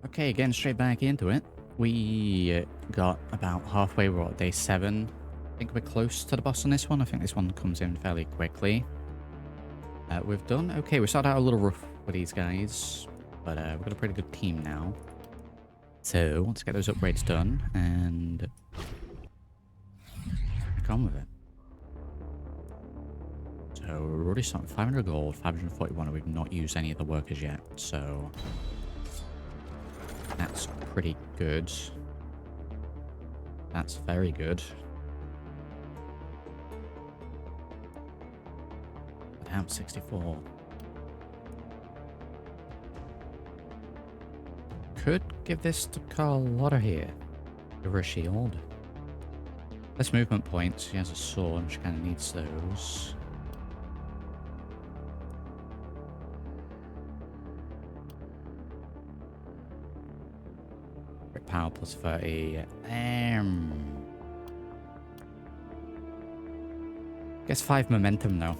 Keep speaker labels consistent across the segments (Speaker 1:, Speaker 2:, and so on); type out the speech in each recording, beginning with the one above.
Speaker 1: Okay, getting straight back into it. We got about halfway. We're at day 7. I think we're close to the boss on this one. I think this one comes in fairly quickly. We've done okay. We started out a little rough with these guys, but we've got a pretty good team now. So let's get those upgrades done and crack on with it. So we're already starting 500 gold, 541, and we've not used any of the workers yet. So that's pretty good. That's very good. Damn, 64. Could give this to Carlotta here. Give her a shield. Less movement points. She has a sword and she kind of needs those. Crit power plus 30. Guess 5 momentum though.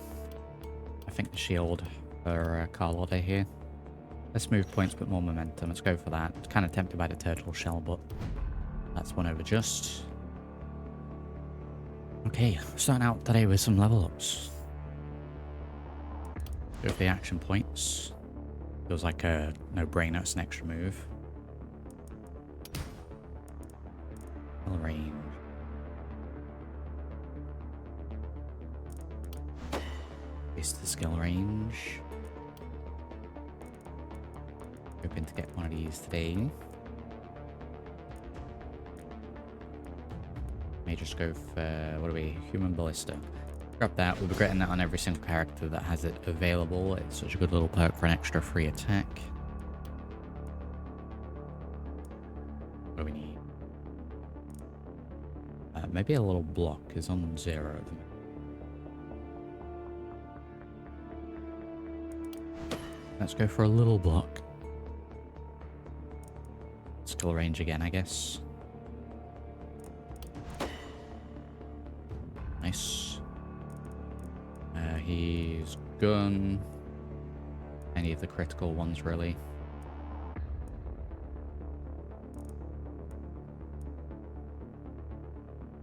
Speaker 1: I think the shield for Carlotta here. Less move points, but more momentum. Let's go for that. It's kind of tempted by the turtle shell, but that's one over just. Okay, starting out today with some level ups. Go for the action points. Feels like a no-brainer. It's an extra move. Skill range. Is the skill range. Hoping to get one of these today. May just go for, what are we? Human Ballista. Grab that. We'll be getting that on every single character that has it available. It's such a good little perk for an extra free attack. What do we need? Maybe a little block is on 0 at the moment. Let's go for a little block. Skill range again, I guess. Nice. He's gun. Any of the critical ones, really.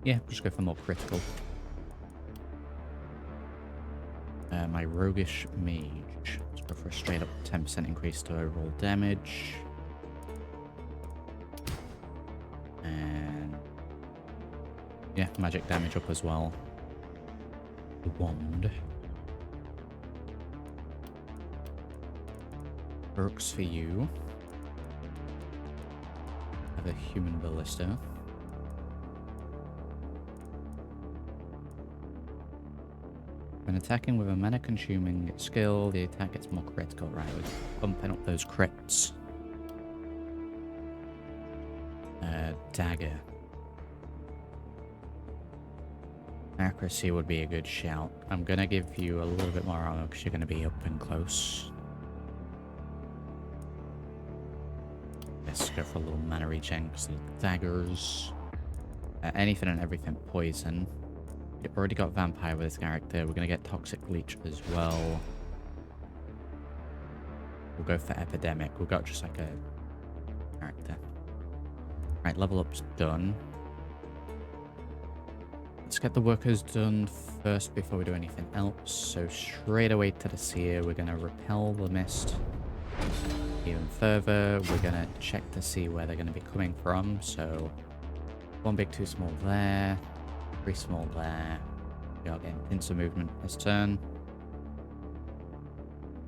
Speaker 1: Yeah, just go for more critical. My roguish mage. Let's go for a straight up 10% increase to overall damage. And yeah, magic damage up as well. The wand. Perks for you. Have a human ballista. When attacking with a mana consuming skill, the attack gets more critical. Right, we're bumping up those crits. Dagger. Accuracy would be a good shout. I'm gonna give you a little bit more armor because you're gonna be up and close. Let's go for a little mana regen because the daggers. Anything and everything poison. We've already got vampire with this character. We're gonna get toxic leech as well. We'll go for epidemic. We've got just like a character. Right, level up's done. Let's get the workers done first before we do anything else. So straight away to the seer, we're gonna repel the mist even further. We're gonna check to see where they're gonna be coming from. So 1 big, 2 small there, 3 small there. We are getting pincer movement this turn.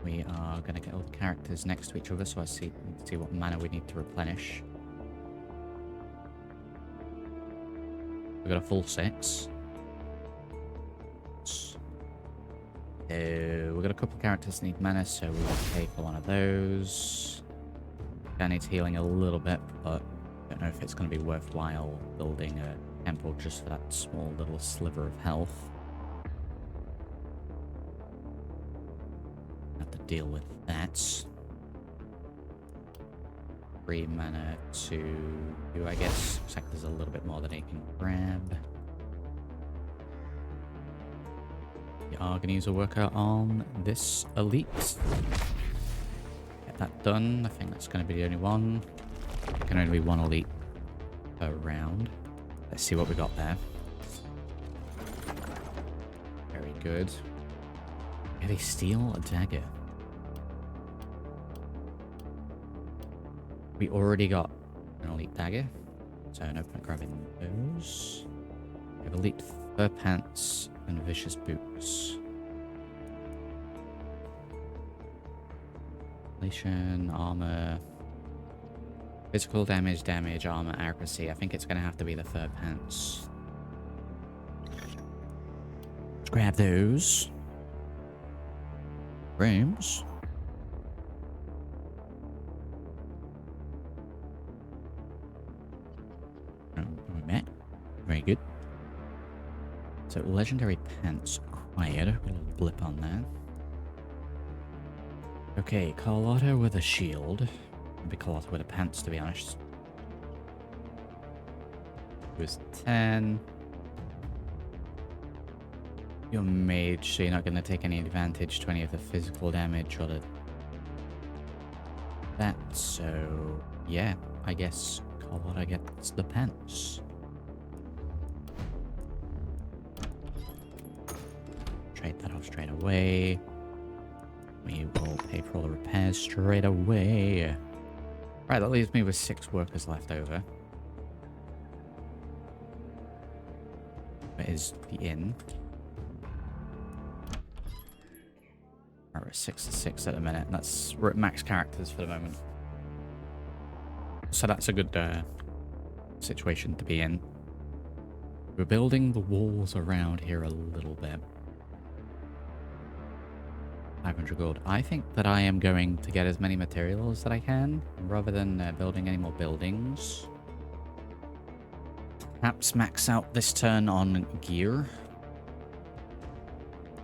Speaker 1: We are gonna get all the characters next to each other, so I see what mana we need to replenish. We've got a full 6. We've got a couple of characters that need mana, so we will pay for one of those. Guy needs healing a little bit, but I don't know if it's going to be worthwhile building a temple just for that small little sliver of health. Have to deal with that. 3 mana to you, I guess. Looks like there's a little bit more that he can grab. We are going to use a worker on this elite. Get that done. I think that's going to be the only one. There can only be one elite per round. Let's see what we got there. Very good. Heavy steel, a dagger. We already got an elite dagger, so no point grabbing those. We have elite fur pants and vicious boots. Armor, physical damage, armor, accuracy. I think it's going to have to be the fur pants. Let's grab those. Rooms. Very good. So legendary pants acquired. A little blip on that. Okay, Carlotta with a shield. Maybe Carlotta with a pants, to be honest. It was 10. You're mage, so you're not going to take any advantage to any of the physical damage or that. So, yeah, I guess Carlotta gets the pants. Trade that off straight away. We will pay for all the repairs straight away. Right, that leaves me with 6 workers left over. Where is the inn? Alright, we're 6-6 at the minute. We're at max characters for the moment. So that's a good situation to be in. We're building the walls around here a little bit. 500 gold. I think that I am going to get as many materials that I can, rather than building any more buildings. Perhaps max out this turn on gear.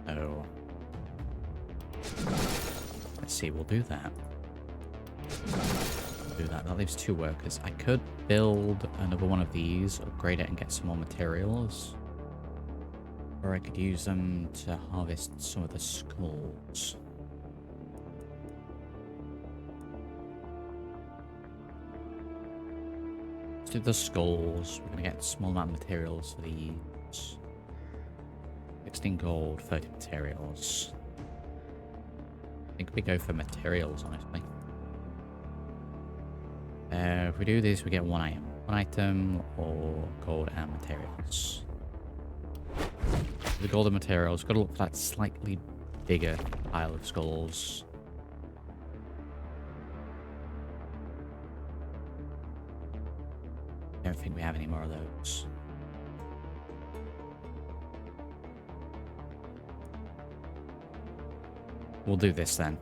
Speaker 1: Oh. Let's see, we'll do that. That leaves 2 workers. I could build another one of these, upgrade it and get some more materials. Or I could use them to harvest some of the skulls. Let's do the skulls. We're going to get a small amount of materials for these. 16 gold, 30 materials. I think we go for materials, honestly. If we do this, we get 1 item. 1 item or gold and materials. The golden materials, got to look for that slightly bigger pile of skulls. I don't think we have any more of those. We'll do this then.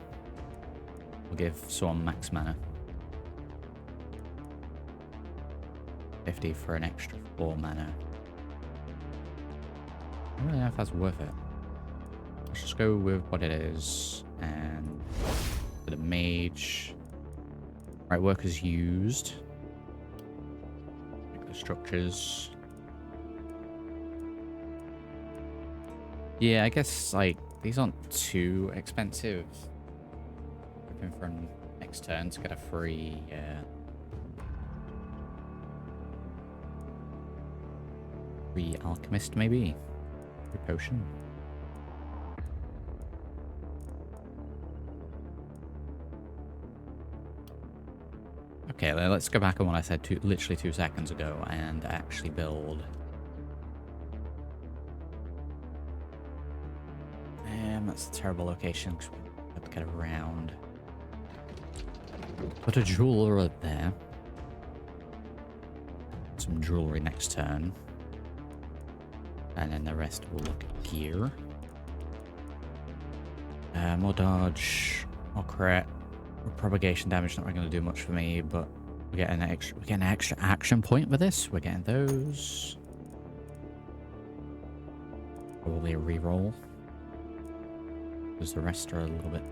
Speaker 1: We'll give someone max mana. 50 for an extra 4 mana. I don't really know if that's worth it. Let's just go with what it is. And for the mage. Right, workers used. Make the structures. Yeah, I guess, like, these aren't too expensive. Hoping for next turn to get a free, free alchemist, maybe? Free potion. Okay, let's go back on what I said literally 2 seconds ago and actually build. That's a terrible location because we have to get around. Put a jeweler there. Some jewelry next turn. And then the rest will look at gear. More dodge, more crit, more propagation damage. Not really going to do much for me, but we get an extra action point with this. We're getting those. Probably a reroll. Because the rest are a little bit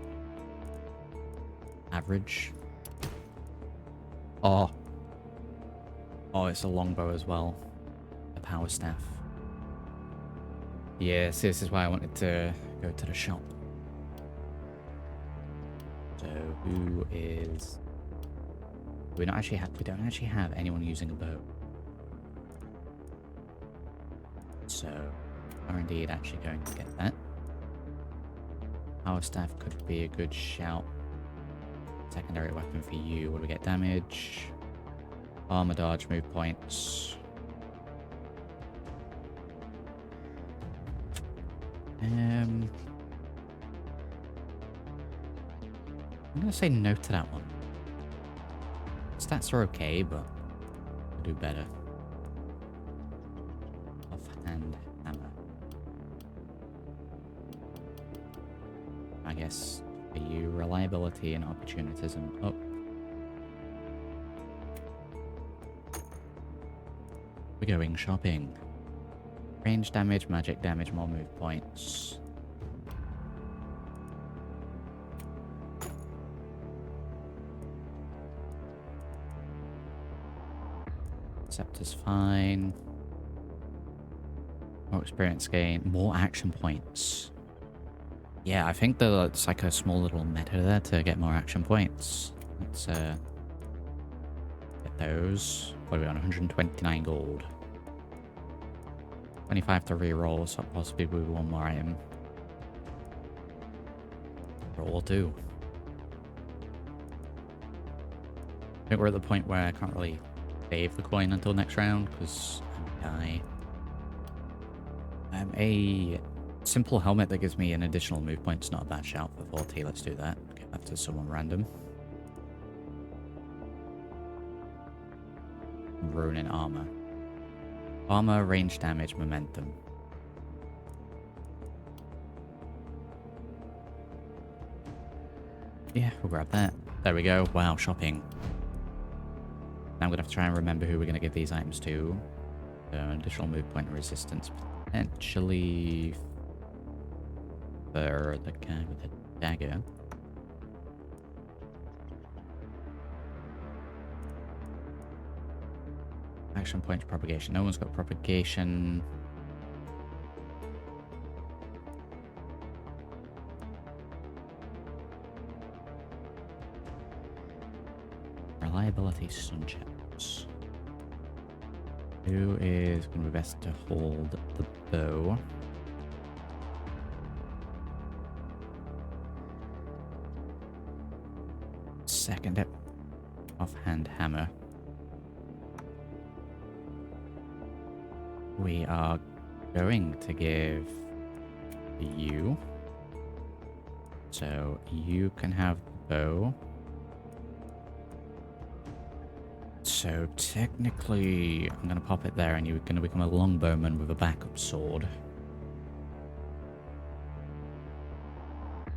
Speaker 1: average. Oh, it's a longbow as well. A power staff. Yes, this is why I wanted to go to the shop. So, who is We don't actually have anyone using a bow. So, are indeed actually going to get that. Power staff could be a good shout. Secondary weapon for you. What do we get? Damage, armor, dodge, move points. I'm gonna say no to that one. Stats are okay, but we'll do better. Offhand hammer. I guess for you, reliability and opportunism up. We're going shopping. Range damage, magic damage, more move points. Scepter's fine. More experience gain, more action points. Yeah, I think it's like a small little meta there to get more action points. Let's get those. What are we on? 129 gold. 25 to reroll, so possibly with one more item. Roll 2. I think we're at the point where I can't really save the coin until next round, because I die. A simple helmet that gives me an additional move point is not a bad shout for 40. Let's do that. Give that to someone random. Ronin armor. Armor, range damage, momentum. Yeah, we'll grab that. There we go. Wow, shopping. Now I'm going to have to try and remember who we're going to give these items to. Additional move point resistance. Potentially for the guy with the dagger. Action point propagation. No one's got propagation. Reliability stun checks. Who is going to be best to hold the bow? Second it. Offhand hammer. We are going to give you. So you can have the bow. So technically, I'm going to pop it there and you're going to become a longbowman with a backup sword.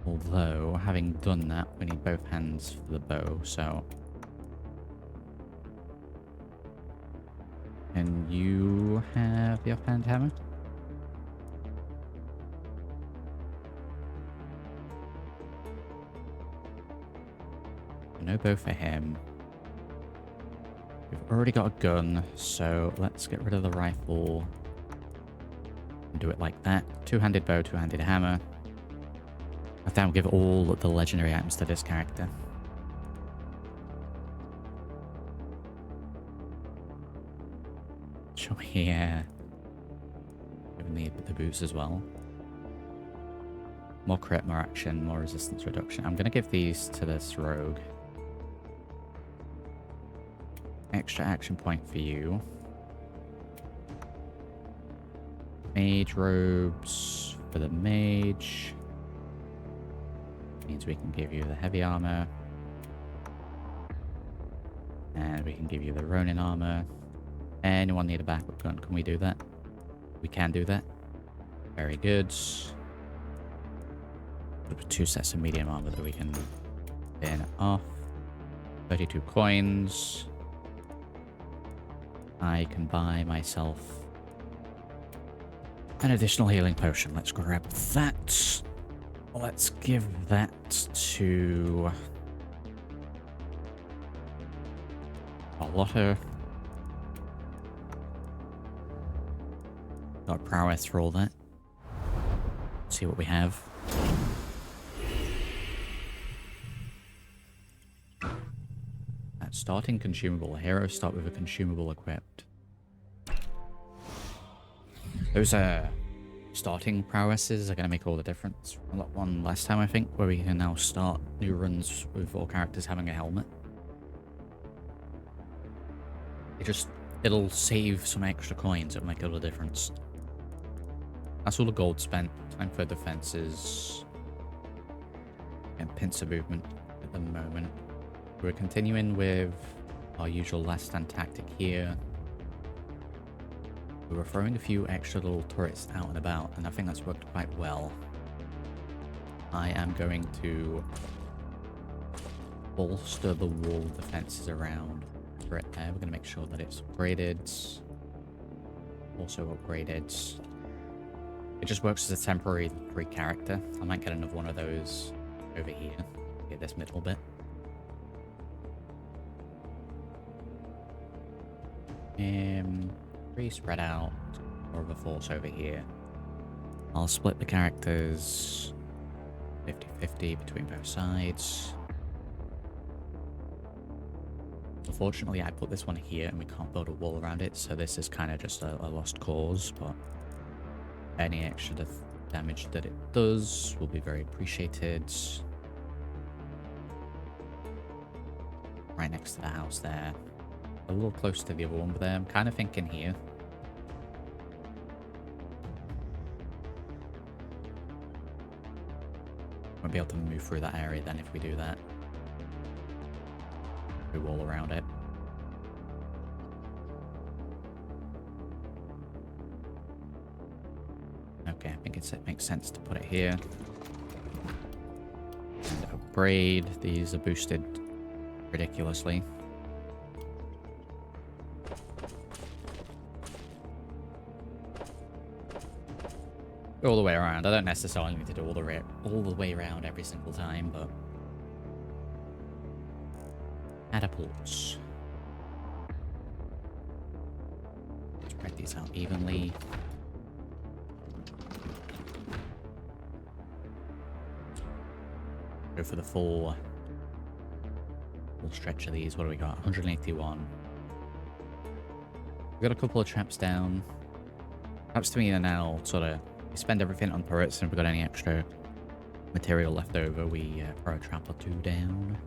Speaker 1: Although, having done that, we need both hands for the bow, so... Can you have the offhand hammer? No bow for him. We've already got a gun, so let's get rid of the rifle. And do it like that. Two-handed bow, two-handed hammer. I think I'll give all the legendary items to this character. Sure, yeah. Give the boots as well. More crit, more action, more resistance reduction. I'm going to give these to this rogue. Extra action point for you. Mage robes for the mage. Means we can give you the heavy armor. And we can give you the Ronin armor. Anyone need a backup gun? Can we do that? We can do that. Very good. 2 sets of medium armor that we can bin off. 32 coins. I can buy myself an additional healing potion. Let's grab that. Let's give that to Carlotta. Got prowess for all that. Let's see what we have. That's starting consumable. Heroes start with a consumable equipped. Those starting prowesses are going to make all the difference. I got one last time, I think, where we can now start new runs with all characters having a helmet. It'll save some extra coins. It'll make all the difference. That's all the gold spent. Time for defenses. And pincer movement at the moment. We're continuing with our usual last stand tactic here. We were throwing a few extra little turrets out and about, and I think that's worked quite well. I am going to bolster the wall defenses around the turret there. We're going to make sure that it's upgraded. Also upgraded. It just works as a temporary free character. I might get another one of those over here. Get this middle bit. Pretty spread out, more of a force over here. I'll split the characters 50-50 between both sides. Unfortunately, I put this one here and we can't build a wall around it, so this is kind of just a lost cause, but any extra damage that it does will be very appreciated. Right next to the house there. A little close to the other one, but I'm kind of thinking here. Won't be able to move through that area then if we do that. We wall around it. Okay, I think it makes sense to put it here. And upgrade. These are boosted ridiculously. All the way around. I don't necessarily need to do all the way around every single time, but catapults. Spread these out evenly. Go for the full stretch of these. What do we got? 181. We've got a couple of traps down. Traps to me are now sort of. We spend everything on turrets, and if we've got any extra material left over, we throw a trap or two down.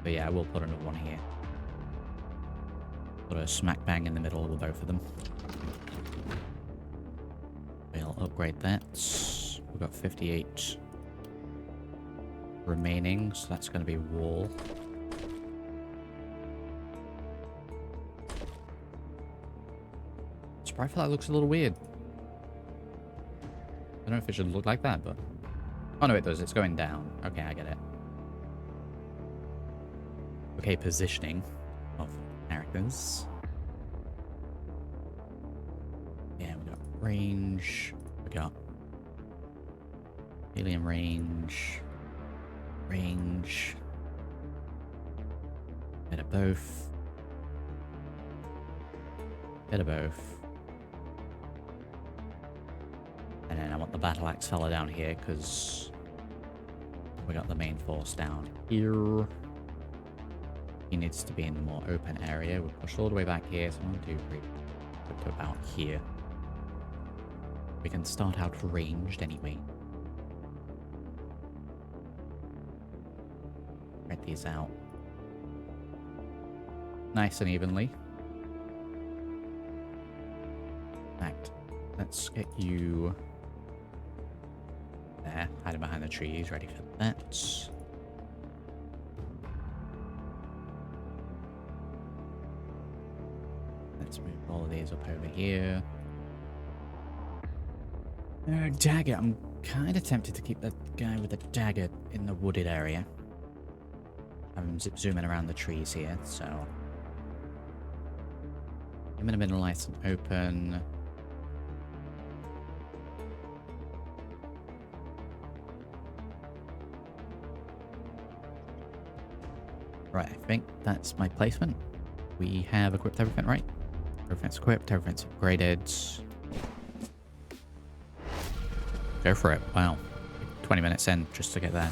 Speaker 1: But yeah, we'll put another one here. Put a smack bang in the middle of both of them. We'll upgrade that. We've got 58 remaining, so that's going to be wall. I feel that looks a little weird. I don't know if it should look like that, but... Oh no, it does. It's going down. Okay, I get it. Okay, positioning of characters. Yeah, we got range. We got alien range. Range. Bit of both. Bit of both. And then I want the battle axe fella down here because we got the main force down here. He needs to be in the more open area. We'll push all the way back here. So 1, 2, 3, up to about here. We can start out ranged anyway. Spread these out nice and evenly. In fact, let's get you there, hiding behind the trees, ready for that. Let's move all of these up over here. Dagger. I'm kind of tempted to keep that guy with the dagger in the wooded area. I'm zooming around the trees here, so... I'm in the middle, nice and open. Right, I think that's my placement. We have equipped everything, right? Everything's equipped, everything's upgraded. Go for it. Wow. 20 minutes in just to get there.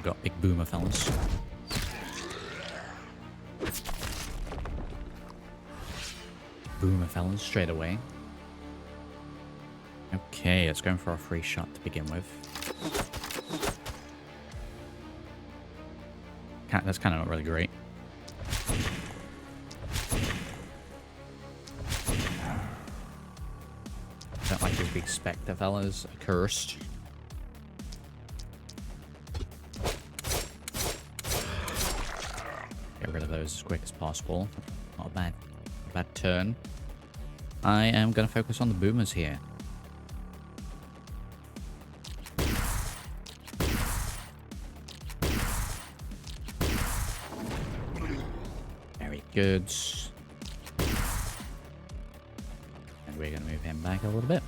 Speaker 1: got big boomer fellas. Boomer fellas straight away. Okay, it's going for a free shot to begin with. That's kind of not really great. Don't like these big spectre fellas. Accursed. Get rid of those as quick as possible. Not a bad turn. I am going to focus on the boomers here. Very good. And we're going to move him back a little bit.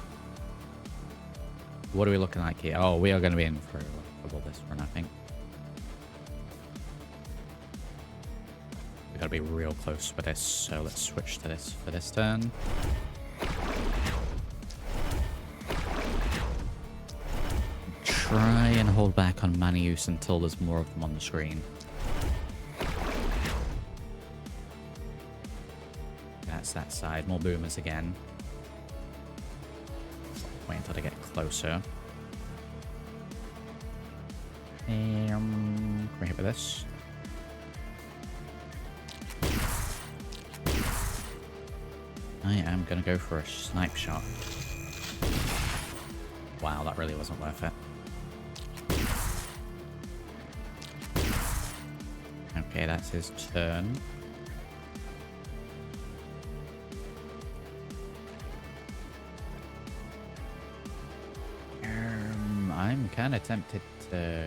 Speaker 1: What are we looking like here? Oh, we are going to be in for trouble this run, I think. We got to be real close with this, so let's switch to this for this turn. Try and hold back on mana use until there's more of them on the screen. That's that side. More boomers again. Wait until they get closer. Can we hit with this? I am going to go for a snipe shot. Wow, that really wasn't worth it. Okay, that's his turn. I'm kind of tempted to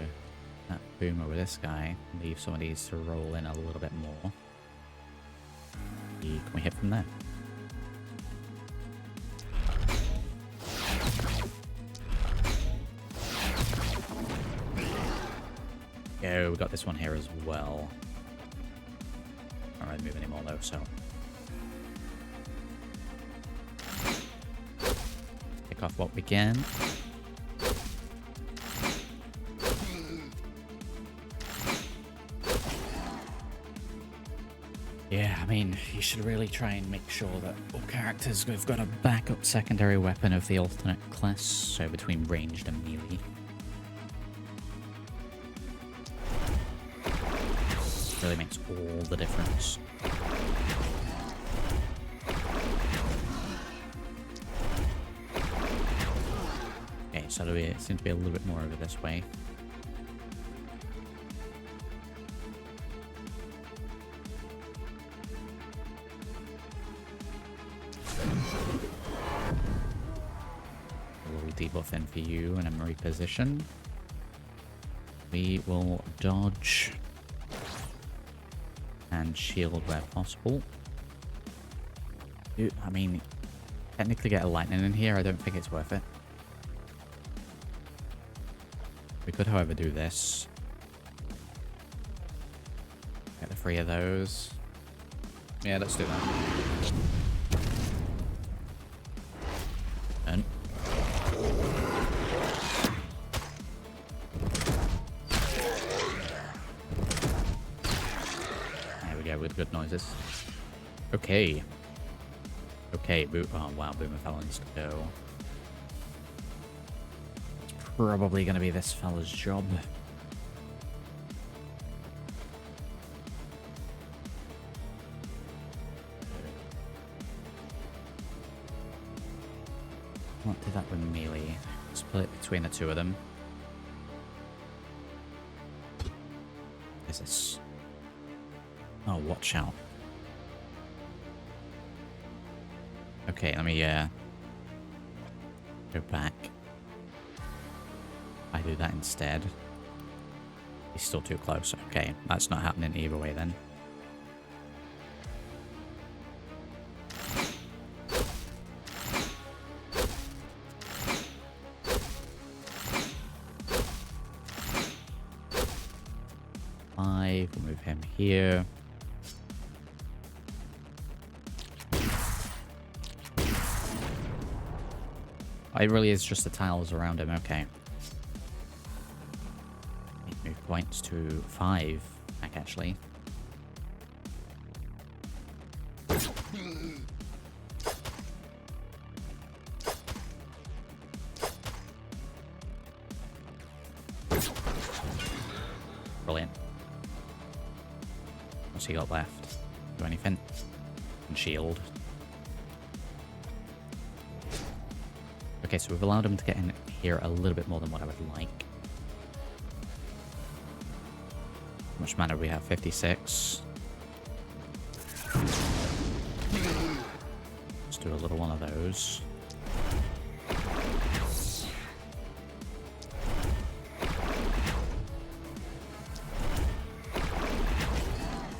Speaker 1: that boomer with this guy. Leave some of these to roll in a little bit more. Can we hit from there? Yeah, we got this one here as well. Not really move anymore though, so. Pick off what we can. Yeah, I mean, you should really try and make sure that all characters have got a backup secondary weapon of the alternate class, so between ranged and melee. Really makes all the difference. Okay, so it seems to be a little bit more over this way. Debuff in for you and a reposition. We will dodge and shield where possible. I mean, technically get a lightning in here. I don't think it's worth it. We could, however, do this. Get the 3 of those. Yeah, let's do that. And with good noises. Okay. Okay, oh wow, Boomer Felons to go. It's probably going to be this fella's job. What did that with melee? Split it between the two of them. What is this? Oh, watch out. Okay, let me go back. I do that instead. He's still too close. Okay, that's not happening either way then. We'll move him here. It really is just the tiles around him. Okay. Move points to 5, actually. Brilliant. What's he got left? Do anything? And shield. Okay, so we've allowed him to get in here a little bit more than what I would like. How much mana do we have? 56. Let's do a little one of those.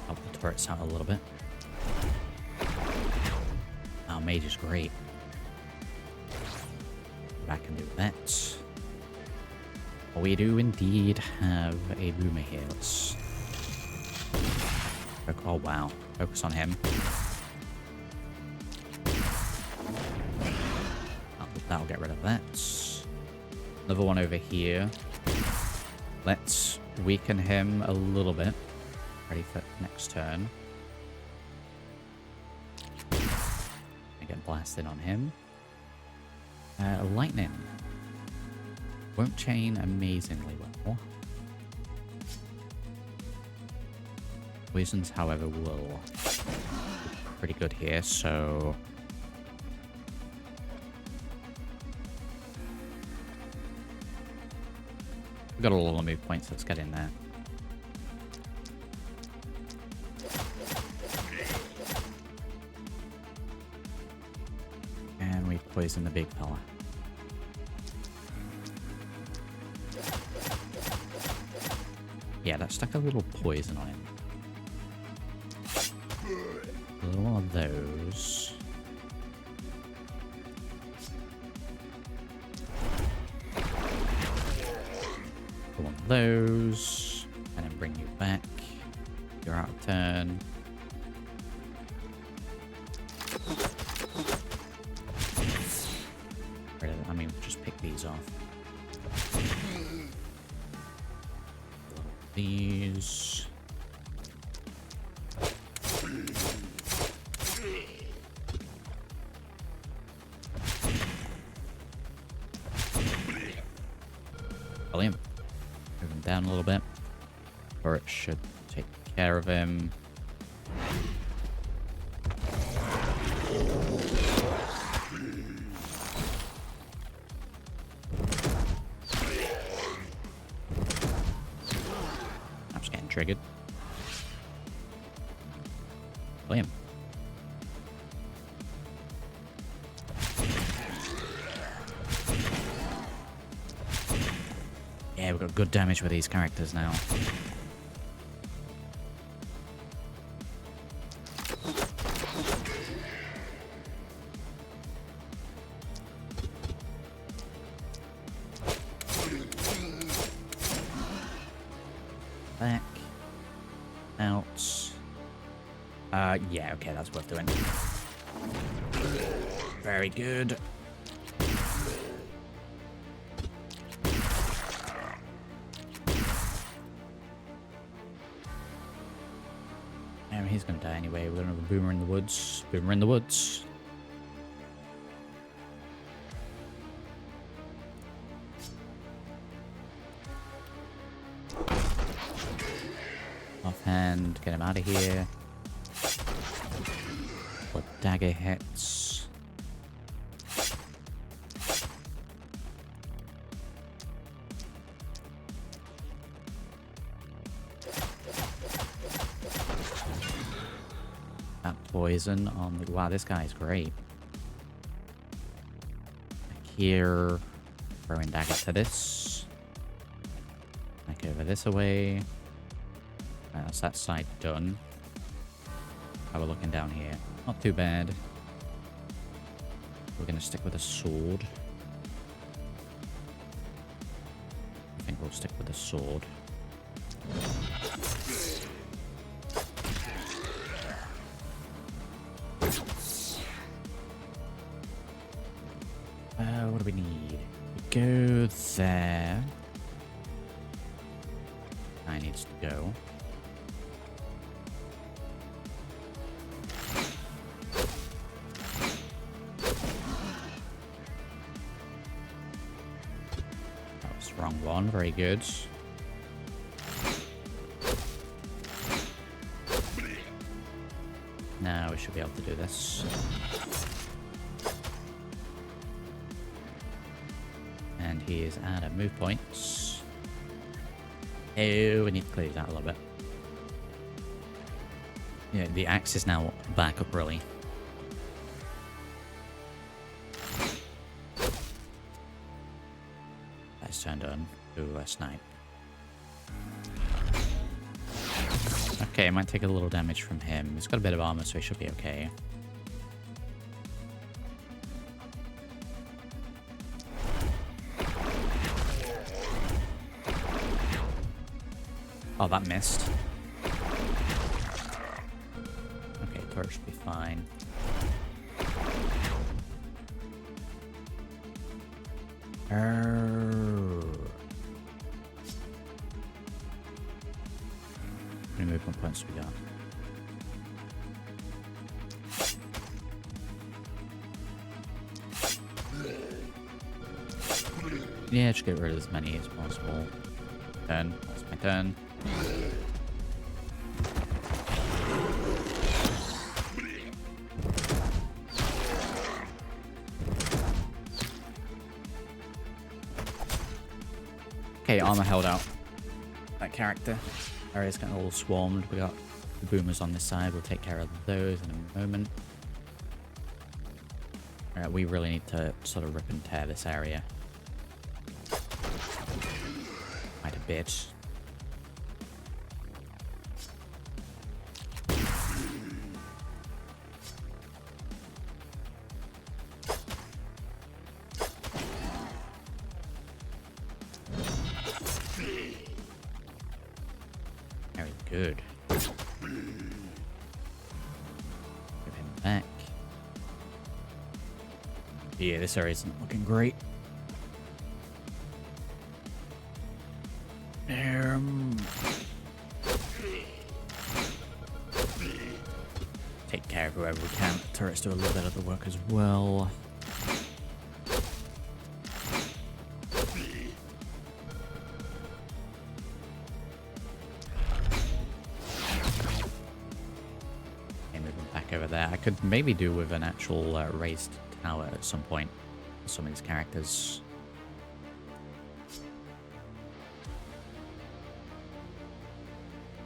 Speaker 1: Help the turrets out a little bit. Our mage is great. I can do that. We do indeed have a boomer here. Let's... Oh wow, focus on him. That'll get rid of that. Another one over here. Let's weaken him a little bit. Ready for next turn. I get blasted on him. Lightning. Won't chain amazingly well. Poisons, however, will be pretty good here, so... We've got a lot of move points, let's get in there. And we poison the big fella. Yeah, that stuck a little poison on him. A little one of those. One of those. And then bring you back. You're out of turn. I mean, just pick these off. These. Brilliant. Move him down a little bit. Or it should take care of him. Triggered. Brilliant. Yeah, we've got good damage with these characters now. Back. Out. Yeah, okay, that's worth doing. Very good. He's gonna die anyway. We're gonna have a boomer in the woods. Boomer in the woods. Offhand, get him out of here. What dagger hits? That poison on the... Wow, this guy's great. Back here, throwing dagger to this. Back over this away. That's that side done. How we're looking down here. Not too bad. We're going to stick with a sword. I think we'll stick with the sword. What do we need? We go there. guy needs to go. That was the wrong one. Very good. Now we should be able to do this. And he is out of move points. Oh, we need to clear these out a little bit. Yeah, the axe is now back up really. That's turned on. Ooh, a snipe. Okay, it might take a little damage from him. He's got a bit of armor, so he should be okay. Oh, that missed. Okay, turret should be fine. How many movement points we got? Yeah, just get rid of as many as possible. Turn. That's my turn. Okay, armor held out. That character. Area's getting a little swarmed. We got the boomers on this side. We'll take care of those in a moment. Alright, we really need to sort of rip and tear this area. Quite a bit. Very good. Give him back. Yeah, this area isn't looking great. Take care of whoever we can. The turrets do a little bit of the work as well. Over there. I could maybe do with an actual raised tower at some point for some of these characters.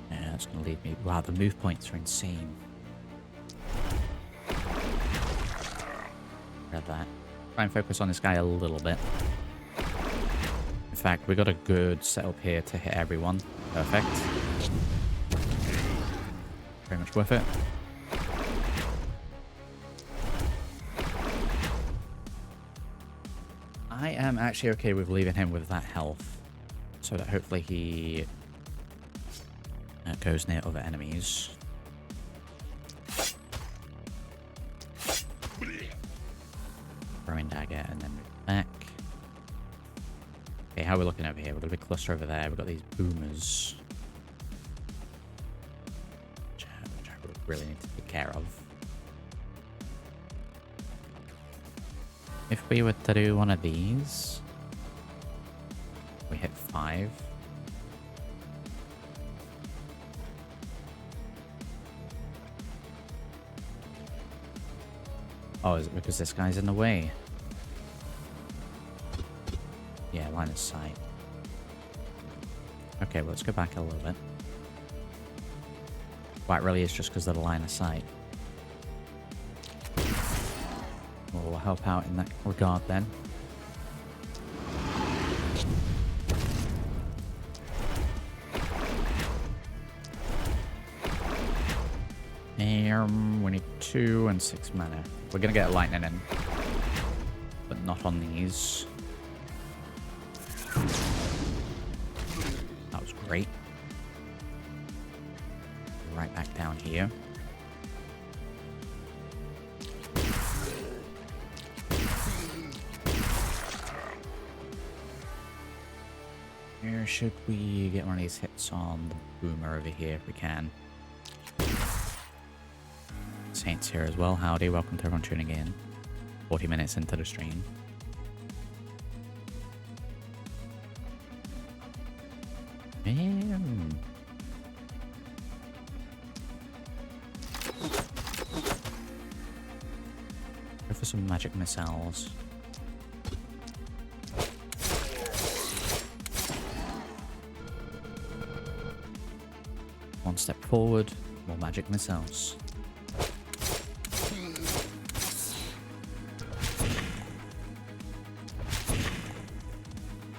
Speaker 1: Yeah, that's going to lead me... Wow, the move points are insane. Grab that. Try and focus on this guy a little bit. In fact, we got a good setup here to hit everyone. Perfect. Very much worth it. I am actually okay with leaving him with that health, so that hopefully he goes near other enemies. Throwing dagger and then move back. Okay, how are we looking over here? We've got a big cluster over there. We've got these boomers, which I really need to take care of. If we were to do one of these, we hit 5. Oh, is it because this guy's in the way? Yeah, line of sight. Okay, well, let's go back a little bit. Well, it really is just because of the line of sight. We'll help out in that regard then. We need 2 and 6 mana. We're gonna get lightning in, but not on these. That was great. Right back down here. Where should we get one of these hits on the boomer over here if we can? Saints here as well. Howdy, welcome to everyone tuning in. 40 minutes into the stream. Go for some magic missiles. One step forward, more magic missiles.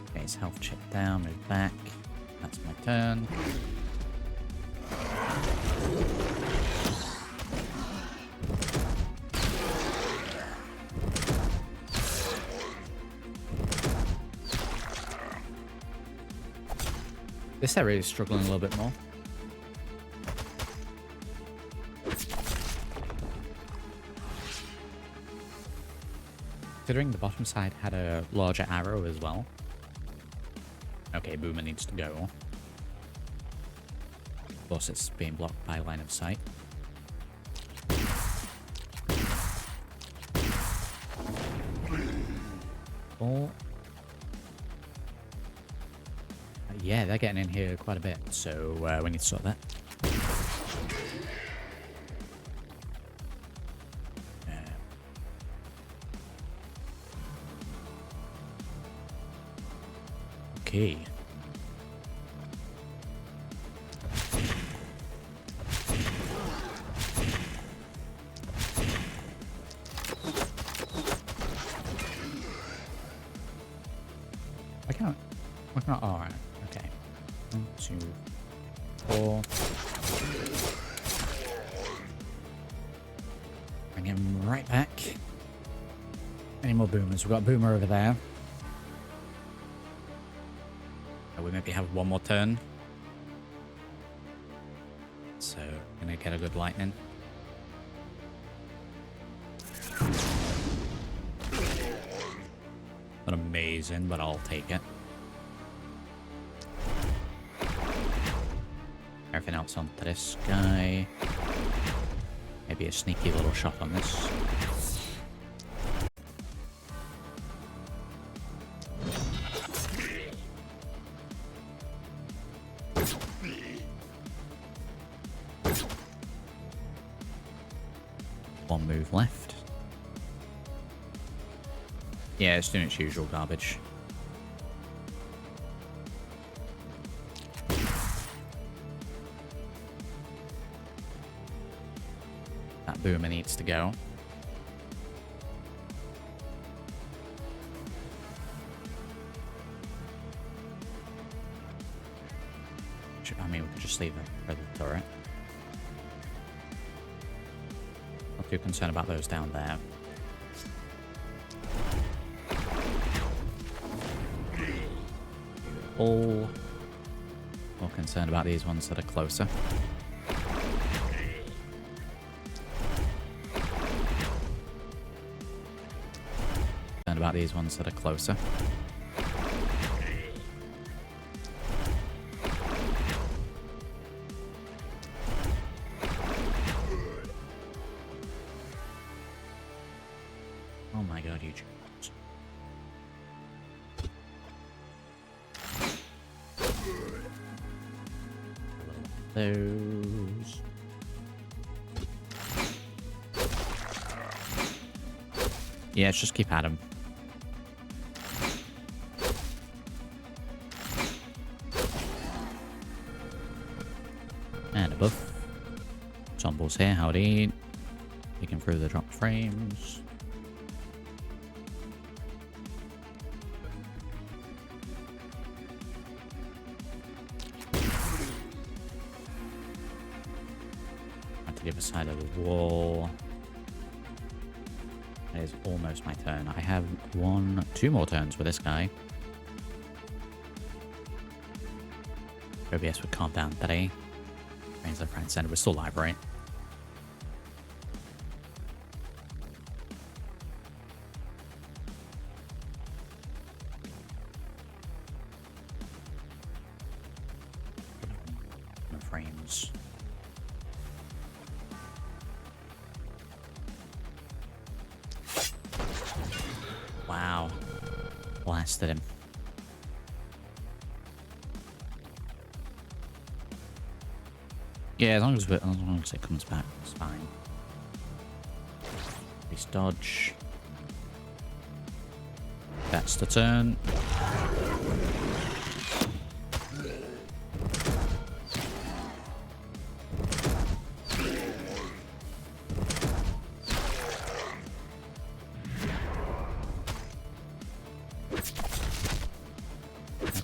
Speaker 1: Okay, his health check down, move back. That's my turn. This area is struggling a little bit more. Considering the bottom side had a larger arrow as well. Okay, Boomer needs to go. Of course, it's being blocked by line of sight. Oh. Yeah, they're getting in here quite a bit, so we need to sort that. Okay. I can't, oh, alright, okay. 1, 2, 4. Bring him right back. Any more boomers? We've got a boomer over there. We maybe have one more turn. So, gonna get a good lightning. Not amazing, but I'll take it. Everything else onto this guy. Maybe a sneaky little shot on this. One move left. Yeah, it's doing its usual garbage. That boomer needs to go. I mean, we could just leave it for the turret. Not too concerned about those down there. All more concerned about these ones that are closer. Concerned about these ones that are closer. Oh my god, you jerks. Those. Yeah, let's just keep at him. And a buff. Zombos here, howdy. Taking through the dropped frames. The other side of the wall. That is almost my turn. I have 2 more turns with this guy. OBS would calm down today. Means our friend said we're still live, right? frames. Wow. Blasted him. Yeah, as long as it comes back, it's fine. Please dodge. That's the turn.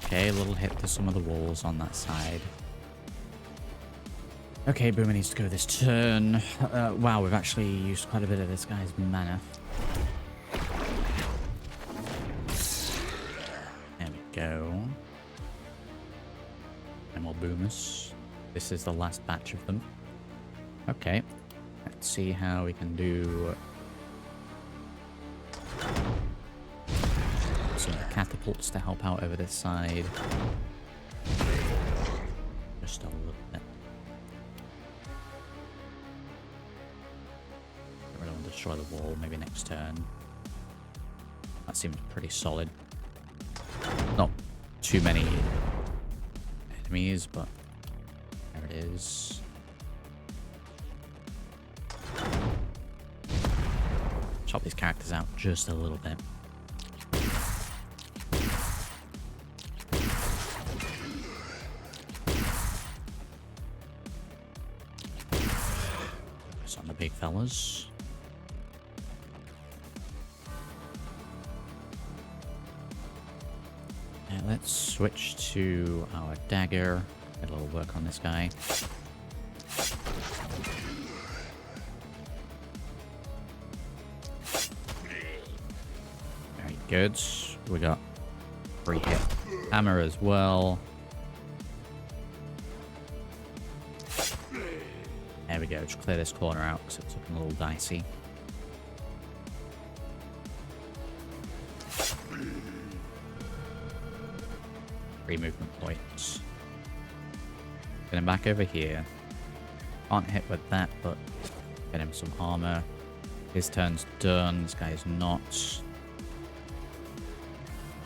Speaker 1: Okay, a little hit to some of the walls on that side. Okay, Boomer needs to go this turn. Wow, we've actually used quite a bit of this guy's mana. There we go. And more Boomers. This is the last batch of them. Okay, let's see how we can do some catapults to help out over this side. Just a little bit. I really want to destroy the wall, maybe next turn. That seems pretty solid. Not too many enemies, but there it is. Chop these characters out just a little bit. Focus on the big fellas. And let's switch to our dagger. Get a little work on this guy. Very good. We got free hit hammer as well. There we go. Just clear this corner out because it's looking a little dicey. Three movement points. Get him back over here. Can't hit with that, but get him some armor. His turn's done. This guy is not.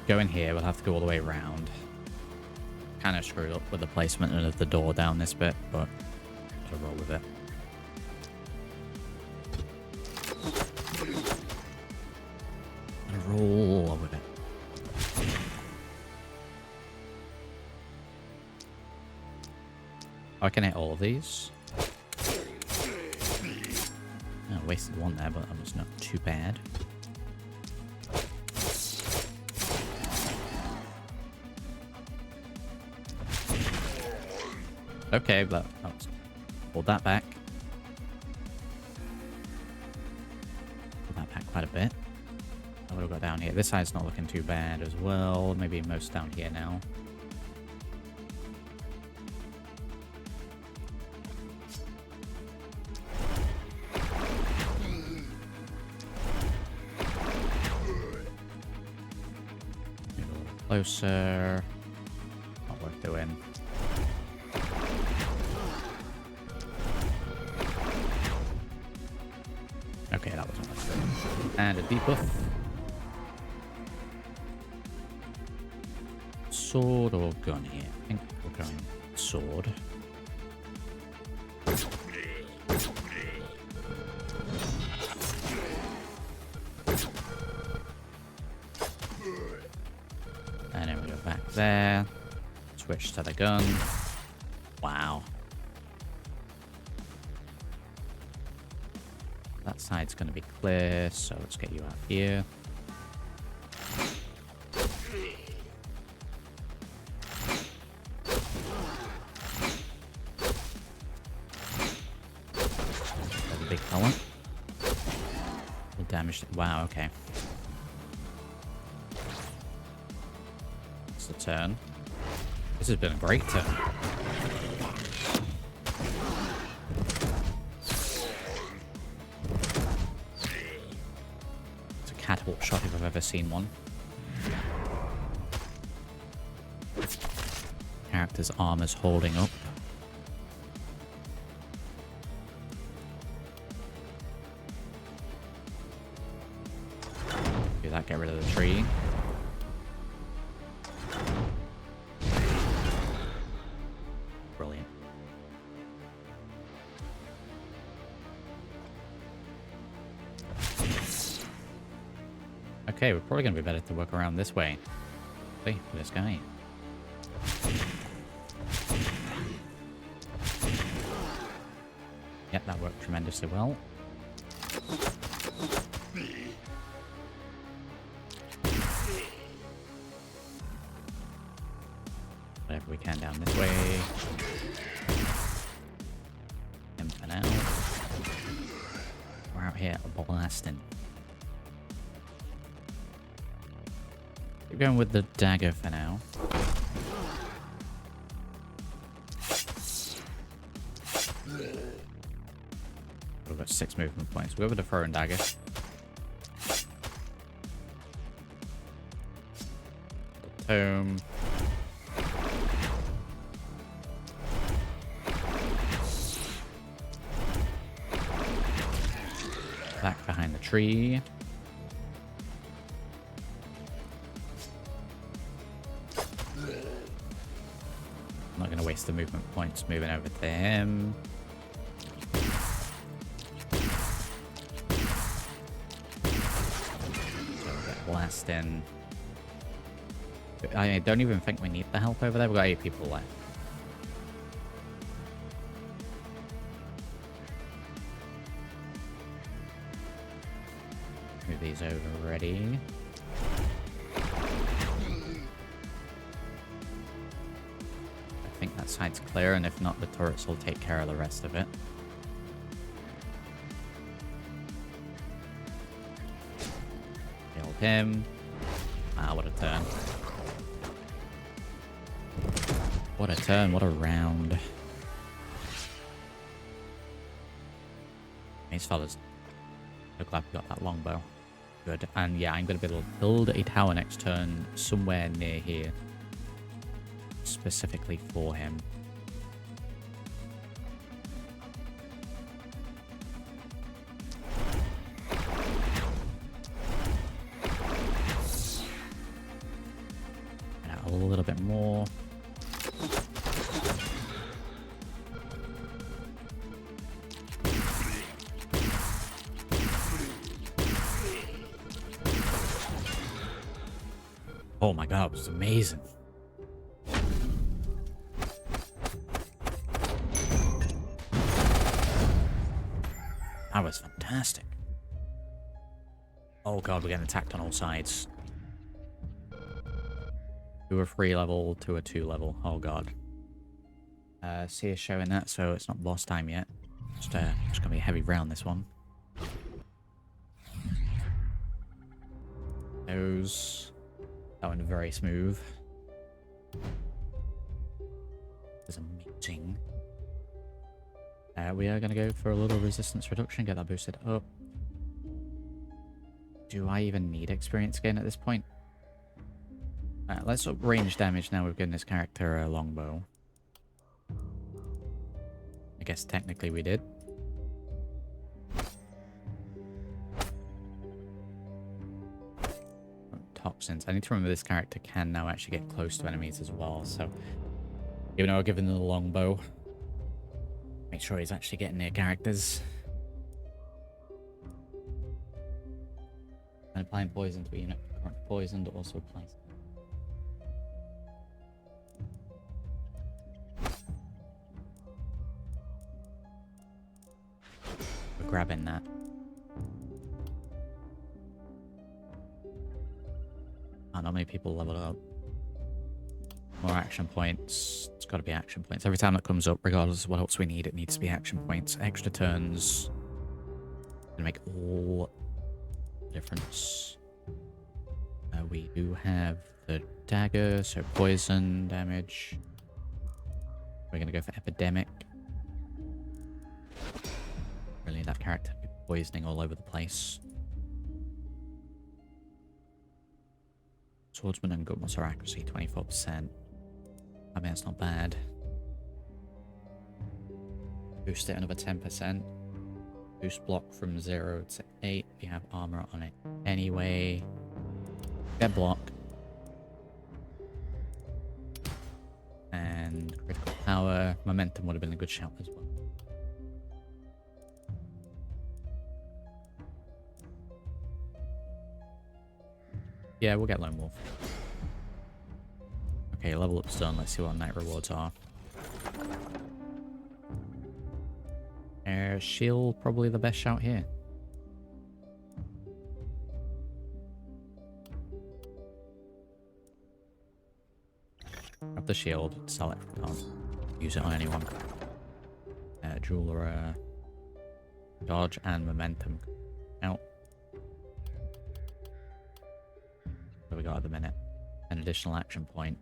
Speaker 1: Go in here. We'll have to go all the way around. Kind of screwed up with the placement of the door down this bit, but I'll roll with it. I'll roll with it. I can hit all of these. Oh, wasted one there, but that was not too bad. Okay, but hold that back. Pull that back quite a bit. What have we got down here? This side's not looking too bad as well. Maybe most down here now. Closer. Not worth doing. Okay, that wasn't much good. And a debuff. Sword or gun here? I think we're going sword. And then we go back there. Switch to the gun. Wow. That side's going to be clear, so let's get you out here. There's a big fella. Full damage. Wow, okay. That's the turn. This has been a great turn. Catapult shot if I've ever seen one. Character's armor's holding up. that, get rid of the tree. Brilliant. Okay, we're probably going to be better to work around this way. See, for this guy. Yep, that worked tremendously well. Whatever we can down this way. And for now, we're out here blasting. Keep going with the dagger for now. We've got 6 movement points. We'll go with the throwing dagger. The tome. Back behind the tree. I'm not going to waste the movement points moving over to him. Blasting. I don't even think we need the help over there. We've got 8 people left. Move these over ready. I think that side's clear, and if not, the turrets will take care of the rest of it. Killed him. Ah, what a turn. What a turn, what a round. These fellas. So glad we got that longbow. Good. And yeah, I'm going to be able to build a tower next turn somewhere near here. Specifically for him. A little bit more. Oh my god, it was amazing. That was fantastic. Oh god, we're getting attacked on all sides. 2 or 3 level, 2 or 2 level. Oh god. See us showing that, so it's not boss time yet. Just gonna be a heavy round this one. Those that went very smooth. It's amazing. We are gonna go for a little resistance reduction, get that boosted up. Do I even need experience gain at this point? Alright, let's up range damage now we've given this character a longbow. I guess technically we did. Toxins. I need to remember this character can now actually get close to enemies as well, so even though I've given them the longbow, make sure he's actually getting near characters. And applying poison to a unit currently poisoned also applies. We're grabbing that. Oh, not many people leveled up. More action points. It's got to be action points. Every time that comes up, regardless of what else we need, it needs to be action points. Extra turns. Gonna make all the difference. We do have the dagger, so poison damage. We're gonna go for epidemic. Really, that character be poisoning all over the place. Swordsman and gut muscle accuracy, 24%. I mean, it's not bad. Boost it another 10%. Boost block from 0 to 8. You have armor on it anyway. Get block. And critical power. Momentum would have been a good shout as well. Yeah, we'll get Lone Wolf. Okay, level up's done. Let's see what night rewards are. Shield, probably the best shout here. Grab the shield, sell it. Can't use it on anyone. Jeweler, dodge and momentum. Out. What do we got at the minute? An additional action point.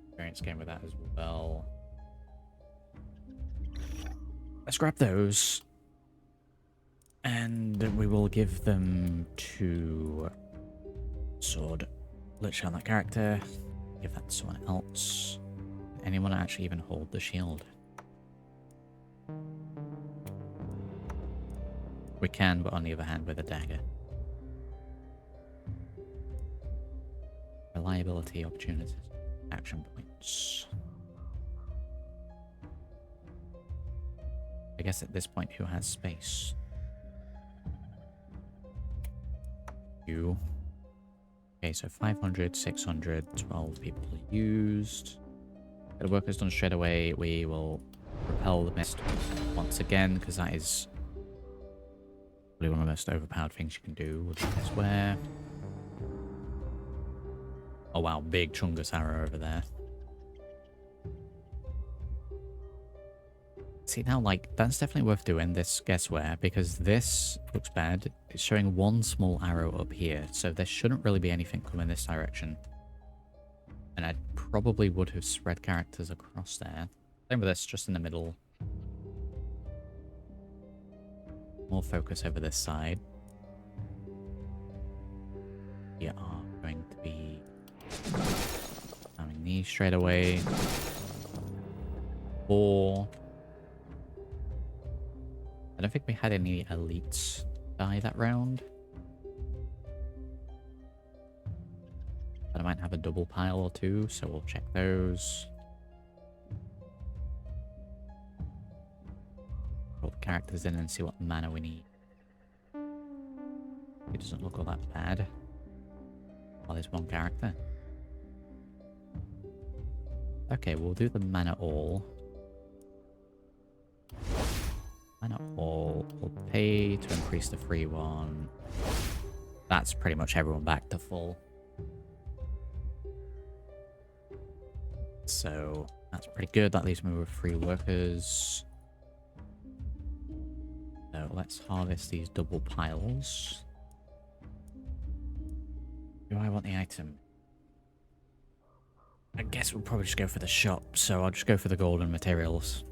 Speaker 1: Experience game with that as well. Let's grab those. And we will give them to Sword. Let's show that character. Give that to someone else. Anyone actually even hold the shield? We can, but on the other hand with a dagger. Reliability, opportunities, action points. I guess at this point, who has space? You. Okay, so 500, 600, 12 people used. Get the workers done straight away. We will repel the mist once again, because that is probably one of the most overpowered things you can do. We'll do this where. Oh wow, big Chungus arrow over there. See now, like, that's definitely worth doing, this guess where, because this looks bad. It's showing one small arrow up here, so there shouldn't really be anything coming this direction. And I probably would have spread characters across there. Same with this, just in the middle. More focus over this side. We are going to be having these straight away. 4. I don't think we had any elites die that round. But I might have a double pile or two, so we'll check those. Roll the characters in and see what mana we need. It doesn't look all that bad. Oh, there's one character. Okay, we'll do the mana all. Mana all. We'll pay to increase the free one. That's pretty much everyone back to full. So that's pretty good. That leaves me with 3 workers. So let's harvest these double piles. Do I want the item? I guess we'll probably just go for the shop, so I'll just go for the golden materials.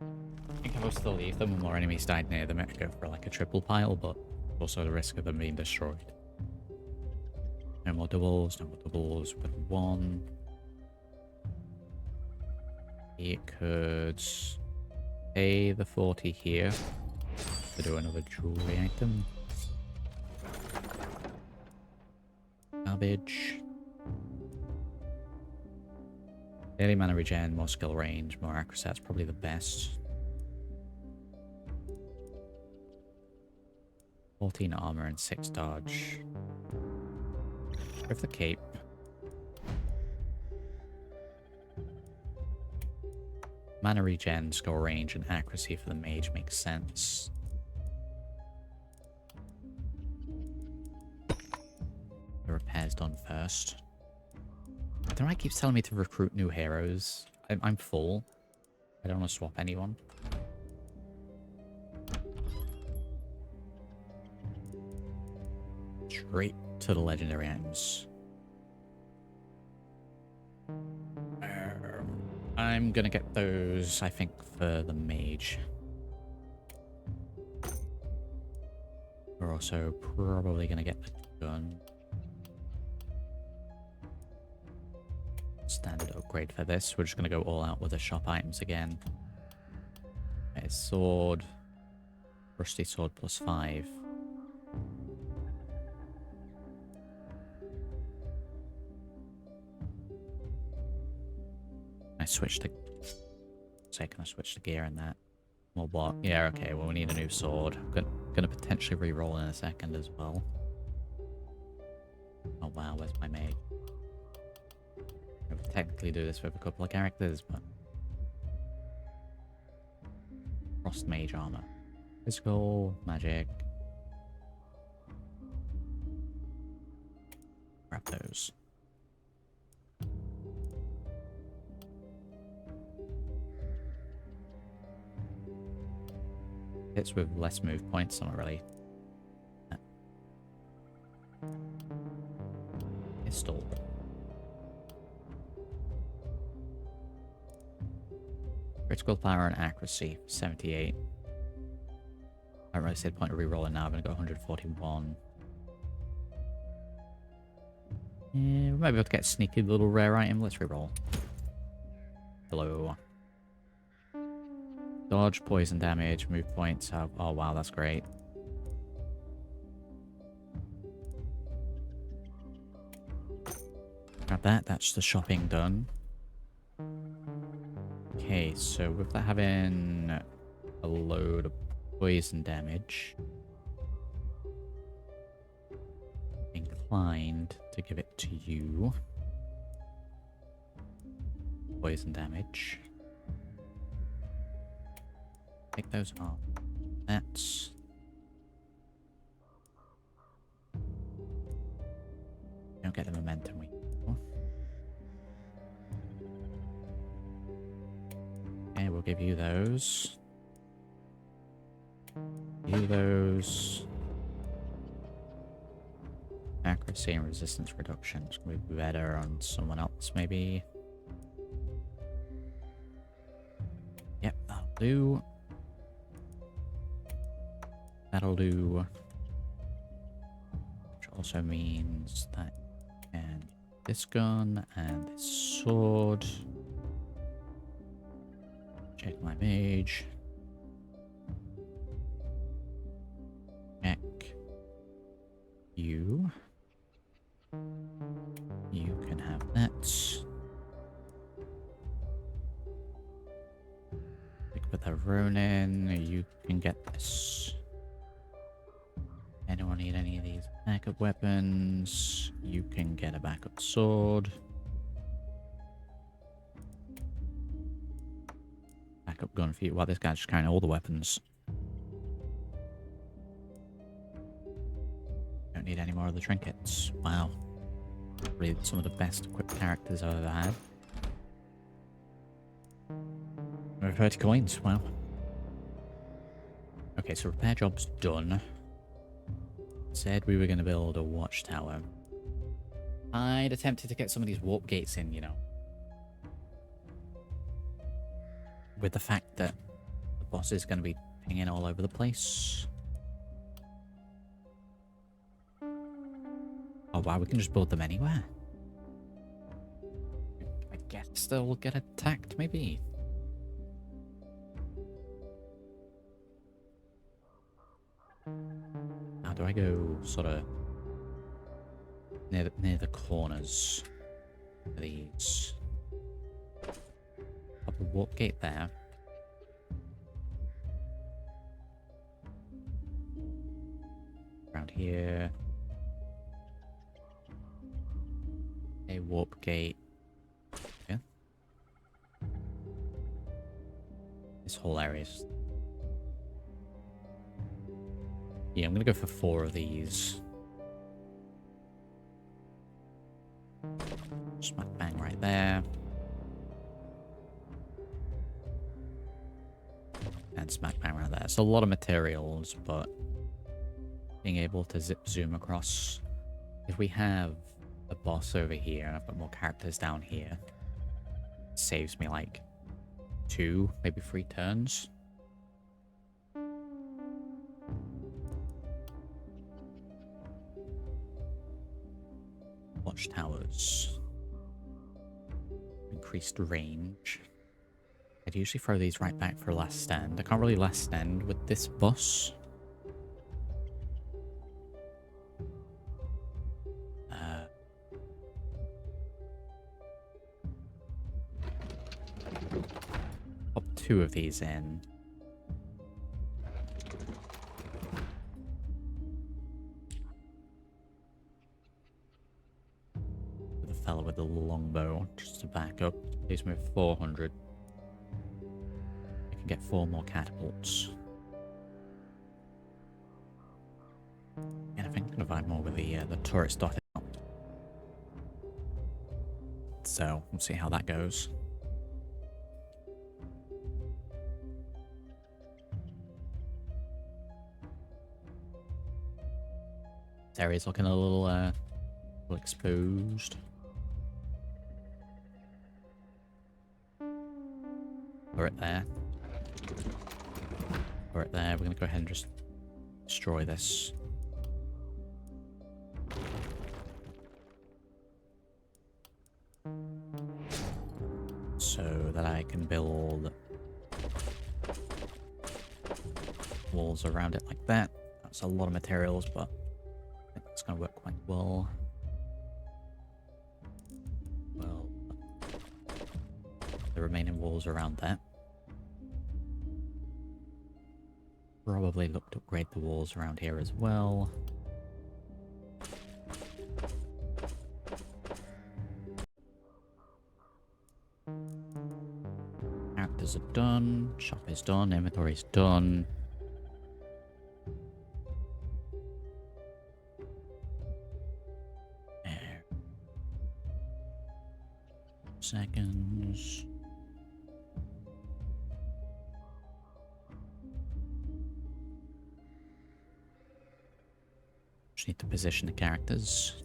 Speaker 1: I think I will still leave them when more enemies died near them. I could go for like a triple pile, but also the risk of them being destroyed. No more doubles, with 1. It could pay the 40 here to do another jewelry item. Garbage. Daily mana regen, more skill range, more accuracy. That's probably the best. 14 armor and 6 dodge. Go for the cape. Mana regen, skill range, and accuracy for the mage makes sense. The repair's done first. I don't know why it keeps telling me to recruit new heroes. I'm full. I don't want to swap anyone. Straight to the legendary items. I'm gonna get those, I think, for the mage. We're also probably gonna get the gun. Standard upgrade for this. We're just gonna go all out with the shop items again. His sword. Rusty sword +5. I switched to... Say, can I switch the gear in that? More block. Yeah, okay, well we need a new sword. Gonna potentially re-roll in a second as well. Oh wow, where's my mage? I would technically do this with a couple of characters, but... Frost mage armor. Physical, magic. Grab those. Hits with less move points, not really. Pistol. Critical power and accuracy, 78. I don't really see the point of rerolling now. I'm going to go 141. Yeah, we might be able to get a sneaky little rare item. Let's reroll. Hello. Dodge, poison damage, move points. Oh wow, that's great. Grab that. That's the shopping done. Okay, so with that having a load of poison damage, inclined to give it to you. Poison damage. Take those off. That's... Don't get the momentum we need. Okay, we'll give you those. You those. Accuracy and resistance reduction. It's going to be better on someone else, maybe. Yep, that'll do. That'll do. Which also means that and this gun and this sword. Check my mage. Check you. You can have that. Put the Ronin. You can get this. Anyone need any of these backup weapons? You can get a backup sword. Backup gun for you. Well, this guy's just carrying all the weapons. Don't need any more of the trinkets. Wow. Really some of the best equipped characters I've ever had. Over 30 coins, wow. Okay, so repair job's done. Said we were going to build a watchtower. I'd attempted to get some of these warp gates in, you know. With the fact that the boss is going to be pinging all over the place. Oh wow, we can just build them anywhere. I guess they'll get attacked, maybe. How do I go sort of near the corners of these? Pop a warp gate there. Around here. A warp gate. Yeah. This whole area is... Yeah, I'm gonna go for 4 of these. Smack bang right there. And smack bang right there. It's a lot of materials, but being able to zip zoom across. If we have a boss over here and I've got more characters down here, it saves me like 2, maybe 3 turns. Watchtowers. Increased range. I'd usually throw these right back for last stand. I can't really last stand with this bus. Pop 2 of these in. The fella with the longbow, just to back up. Please move 400. I can get 4 more catapults. And I think I'm gonna vibe more with the turrets dotted out. So we'll see how that goes. This area's looking a little exposed. Turret there. Turret there. We're gonna go ahead and just destroy this. So that I can build walls around it like that. That's a lot of materials, but I think that's going to work quite well. Well, the remaining walls around that. Probably look to upgrade the walls around here as well. Characters are done, shop is done, inventory is done. There. Seconds. Just need to position the characters.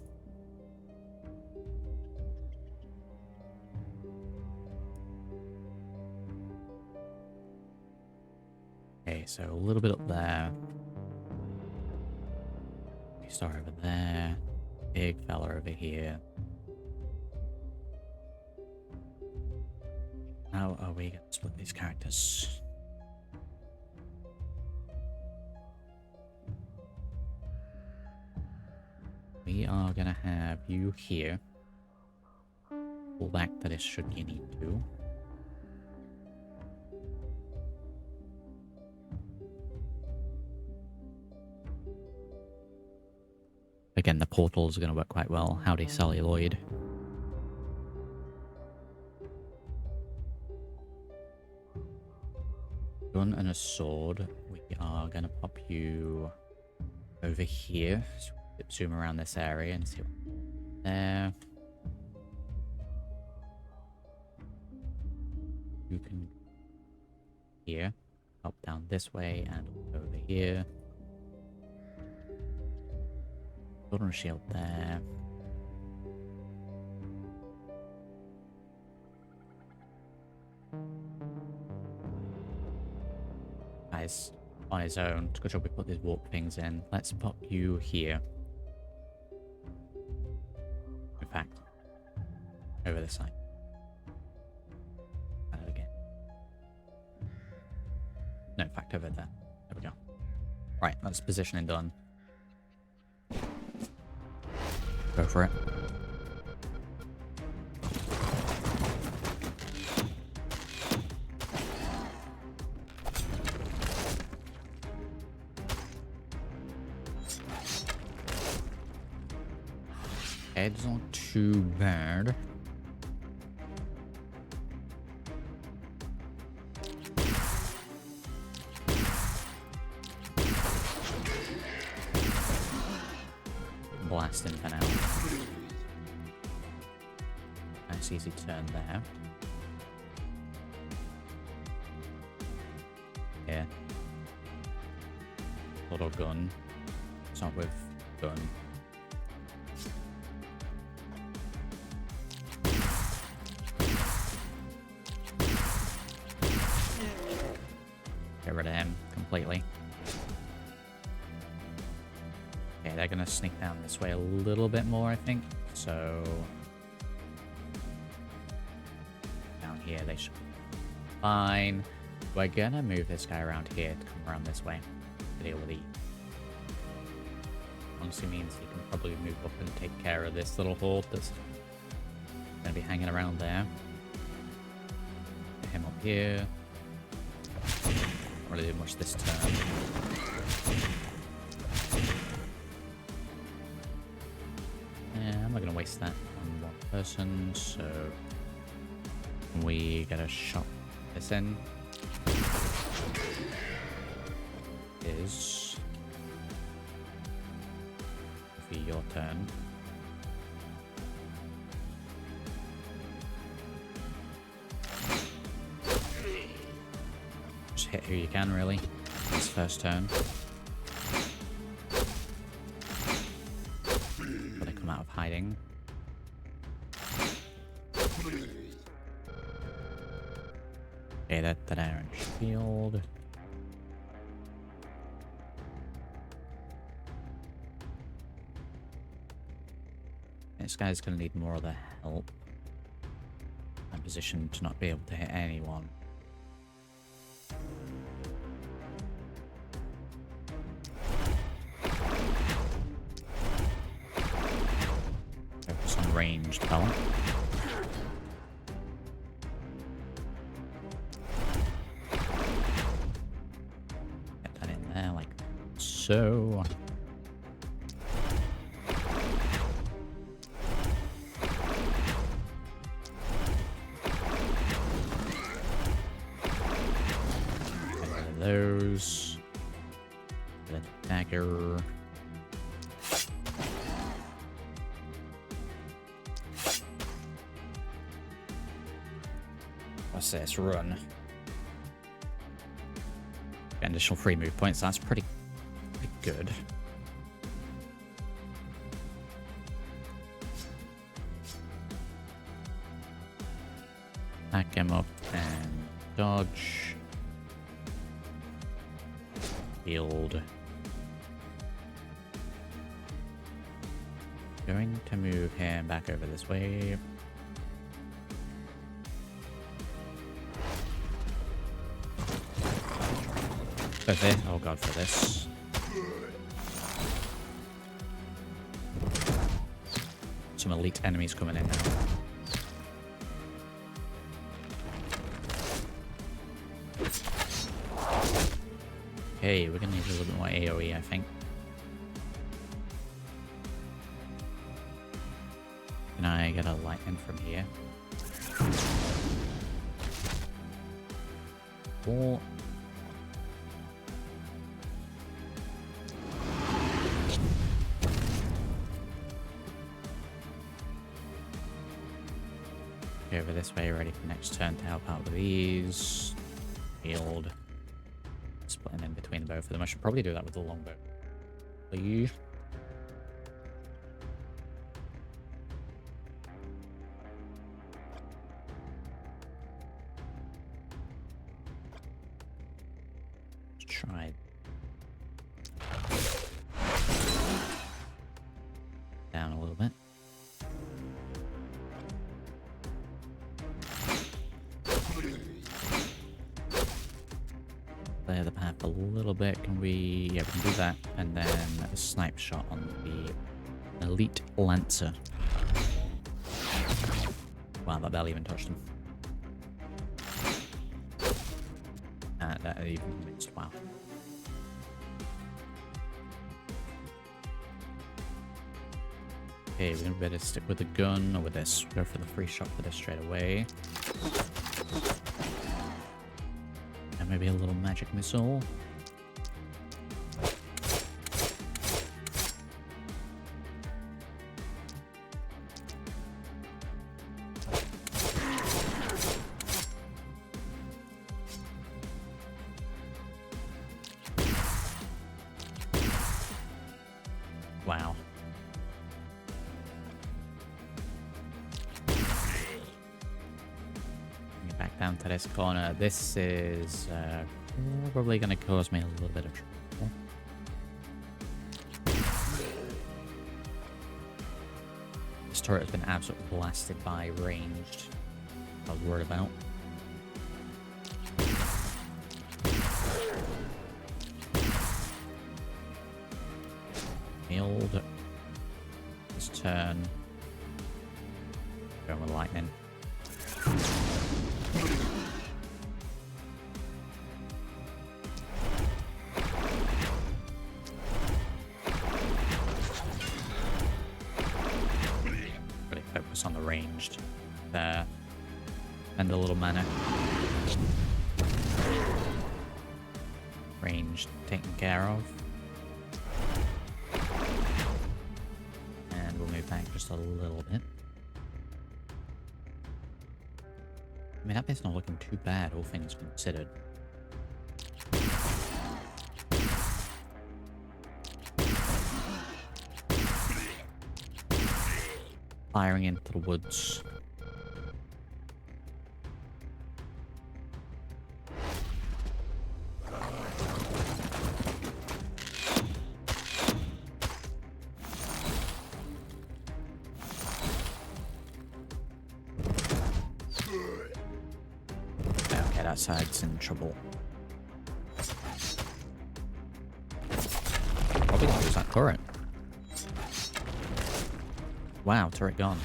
Speaker 1: Okay, so a little bit up there. We start over there. Big fella over here. How are we going to split these characters? We are going to have you here. Pull back to this should you need to. Again, the portals are going to work quite well. Howdy, celluloid. Gun and a sword. We are going to pop you over here. So zoom around this area and see what there. You can here, hop down this way and over here. Golden shield there. Guys, on his own. Good job we put these warp things in. Let's pop you here. In fact, over this side. And it again. No, in fact, over there. There we go. Right, that's positioning done. Go for it. It's not too bad. Blasting for now. Nice easy turn there. Yeah. Auto gun. Start with gun. Get rid of him completely. Okay, they're gonna sneak down this way a little bit more, I think. So down here they should be fine. We're gonna move this guy around here to come around this way to deal with the... Honestly means he can probably move up and take care of this little horde that's gonna be hanging around there. Get him up here. Not really do much this turn. Yeah, I'm not gonna waste that on one person, so we get a shot this in. Is be your turn. Just hit who you can, really. This first turn. Gotta come out of hiding. Okay, that iron shield. This guy's gonna need more of the help. I'm positioned to not be able to hit anyone. Focus on ranged pellet. Get that in there like so. Those. The dagger. What's this? Run. Get additional free move points. That's pretty good. Back him up and dodge. Field. Going to move him back over this way. Okay. Oh god, for this. Some elite enemies coming in now. Okay, we're gonna need a little bit more AoE, I think. Can I get a lightning from here? Or... Go over this way, ready for next turn to help out with these. Healed. Splitting in between both of them. I should probably do that with the longbow. Please. Let's try. Down a little bit. Clear the path a little bit. Can we... Yeah, we can do that. And then a snipe shot on the elite lancer. Wow, that barely even touched him. That even missed. Wow. Okay, we're gonna better stick with the gun or with this. Go for the free shot for this straight away. And maybe a little magic missile. Wow. Back down to this corner. This is probably going to cause me a little bit of trouble. This turret has been absolutely blasted by ranged. I was worried about. Shield. This turn. Going with lightning. Really focus on the ranged there. And a little mana. Ranged taken care of. And we'll move back just a little bit. I mean, that bit's not looking too bad, all things considered. Firing into the woods. Okay, that side's in trouble. Probably gonna lose that turret. Wow, turret gone.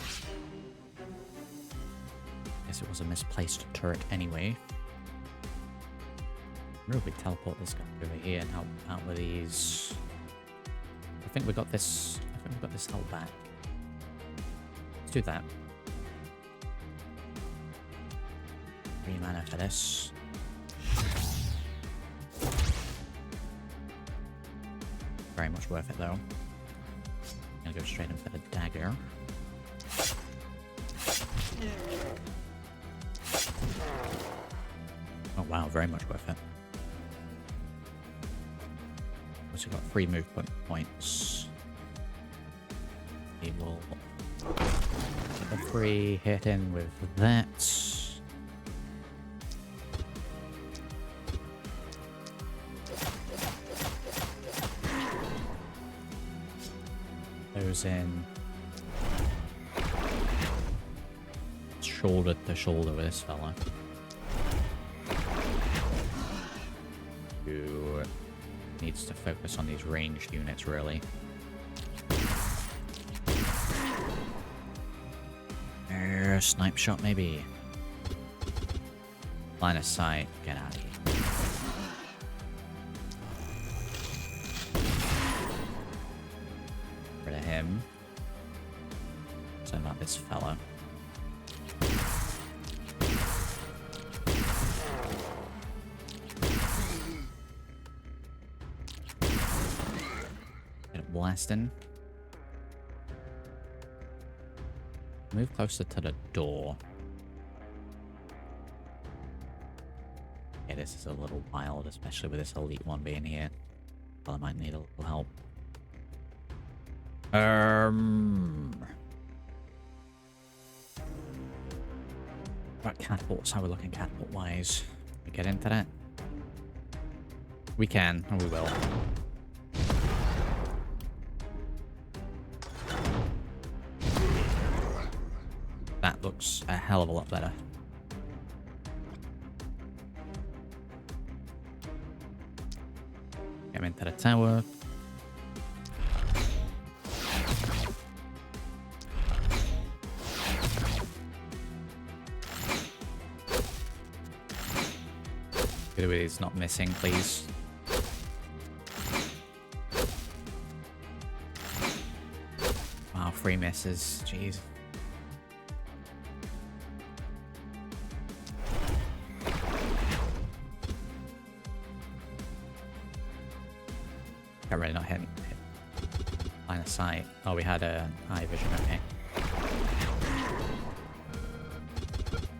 Speaker 1: Guess it was a misplaced turret anyway. I wonder if we teleport this guy over here and help out with these. I think we got this. I think we got this held back. Let's do that. 3 mana for this. Very much worth it though. Gonna go straight in for the dagger. Oh wow, very much worth it. Also got 3 move points. He will get the 3 hit in with that. Goes in shoulder to shoulder with this fella. Who needs to focus on these ranged units, really. Snipe shot, maybe. Line of sight, get out of here. Rid of him. So about this fella. Get it blasting. Move closer to the door. Yeah, this is a little wild, especially with this elite one being here. Well, I might need a little help. Right, catapults. How are we looking catapult-wise? We get into that? We can, and we will. That looks a hell of a lot better. Get him into the tower. Good with he's not missing, please. Wow, 3 misses. Jeez. Got ready, not hit. Line of sight. Oh, we had a eye vision, okay.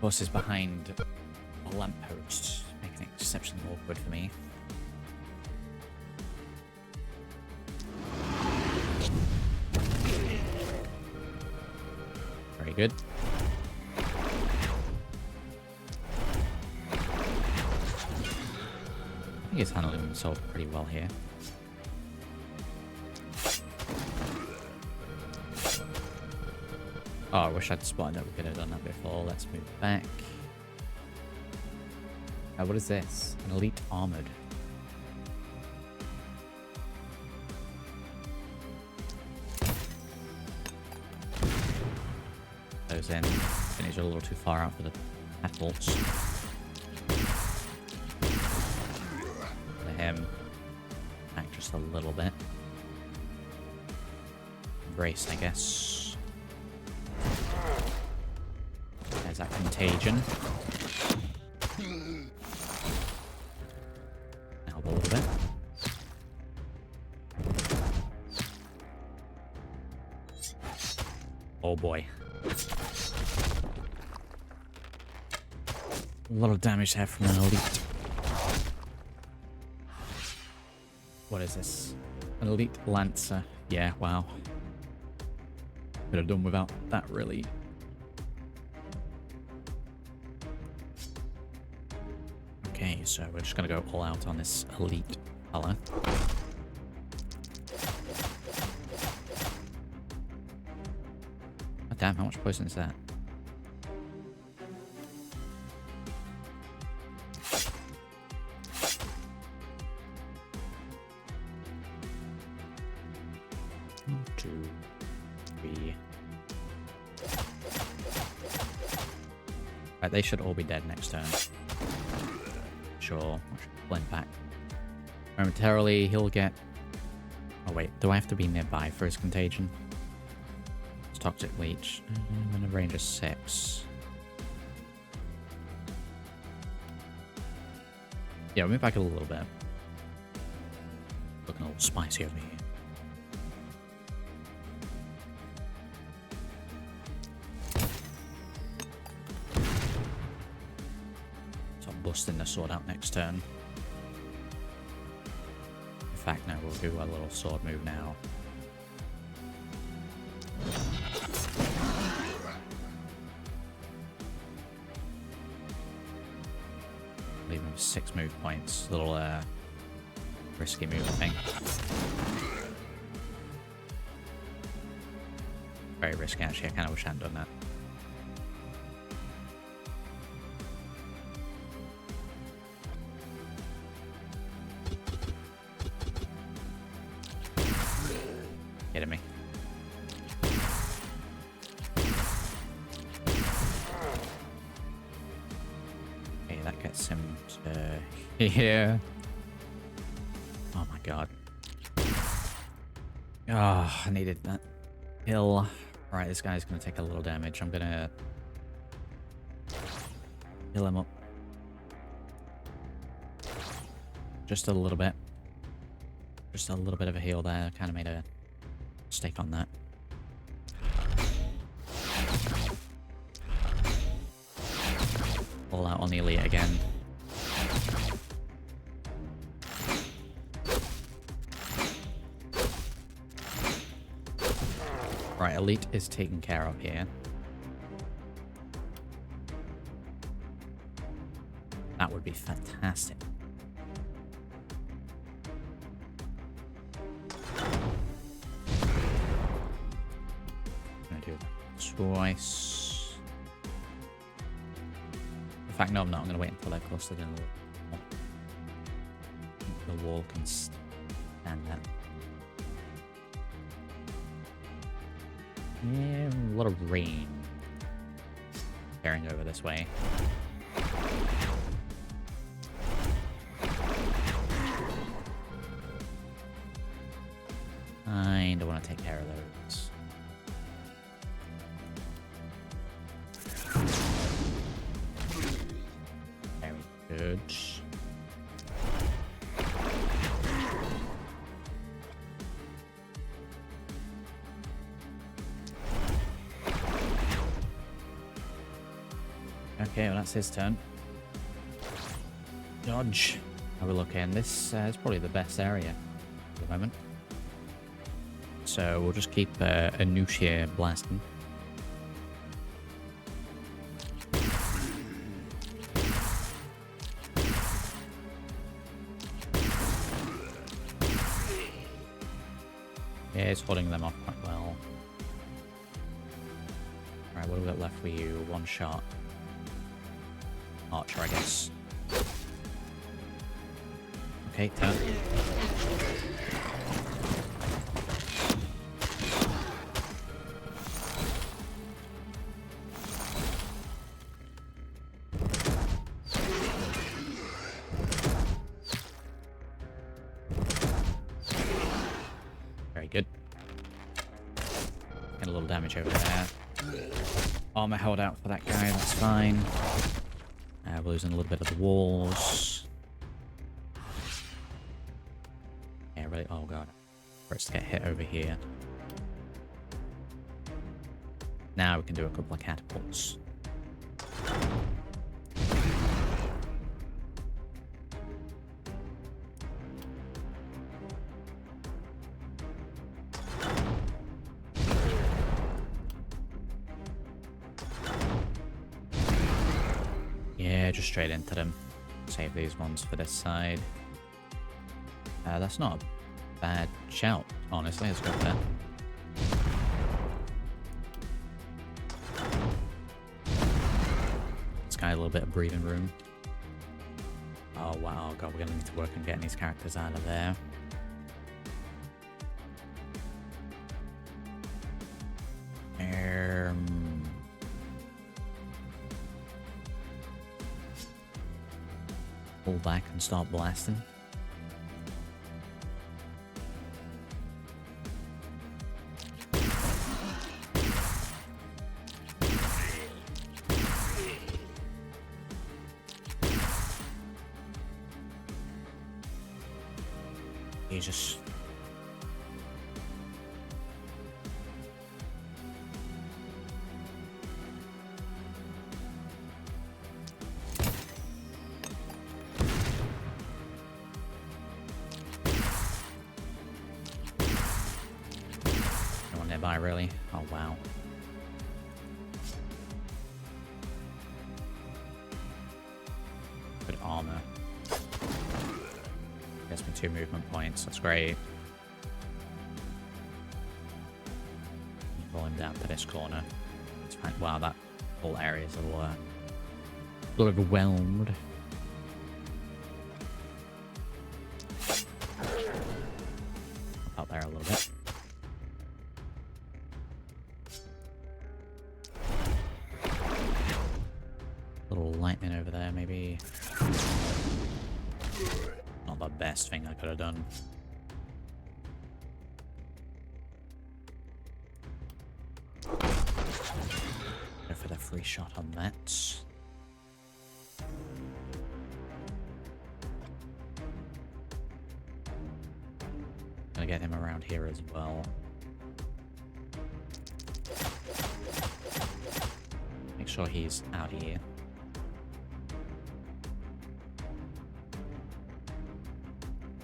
Speaker 1: Horse is behind a lamppost, making it exceptionally awkward for me. Very good. I think he's handling himself pretty well here. Oh, I wish I'd spotted that we could have done that before. Let's move back. What is this? An elite armored. those in. I think he's a little too far out for the catapults. For him, back just a little bit. Brace, I guess. There's that contagion. Help a little bit. Oh boy. A lot of damage there from an elite. What is this? An elite lancer. Yeah, wow. Could have done without that, really. Okay, so we're just gonna go all out on this elite fella. Oh, damn, how much poison is that? One, two, three. Right, they should all be dead next turn. Sure, blend back. Momentarily, he'll get... Oh wait, do I have to be nearby for his contagion? It's toxic leech. I'm in a range of 6. Yeah, move back a little bit. Looking a little spicy over here. Busting the sword out next turn. In fact, no, we'll do a little sword move now. Leave him 6 move points. A little risky move, I think. Very risky, actually. I kind of wish I hadn't done that. Kidding me. Okay, that gets him to here. Oh my god. Oh, I needed that kill. Right, this guy's gonna take a little damage. I'm gonna heal him up. Just a little bit. Just a little bit of a heal there. Kind of made a mistake on that. All out on the elite again. Right, elite is taken care of here. That would be fantastic. Twice. In fact, no, I'm not. I'm going to wait until they're closer than the wall can stand that. Yeah, a lot of rain carrying over this way. I don't want to take care of those. Good. Okay, well that's his turn. Dodge. Have a look in. This is probably the best area at the moment. So we'll just keep a noosh here blasting. Yeah, it's holding them off quite well. Alright, what have we got left for you? One shot. Archer, I guess. Okay, turn. good. Get a little damage over there. Armor held out for that guy, that's fine. We're losing a little bit of the walls. Yeah, really. Oh god. For us to get hit over here. Now we can do a couple of catapults. Yeah, just straight into them. Save these ones for this side. That's not a bad shout, honestly. Let's go with that. This guy a little bit of breathing room. Oh wow, god, we're gonna need to work on getting these characters out of there. Pull back and start blasting. You just... no one nearby, really? Oh, wow. Good armor. Gets me 2 movement points, that's great. Roll him down to this corner. It's fine. Wow, that whole area is a little overwhelmed. Up there a little bit. Little lightning over there, maybe. Not the best thing I could have done. Go for the free shot on that. Gonna get him around here as well. Make sure he's out here.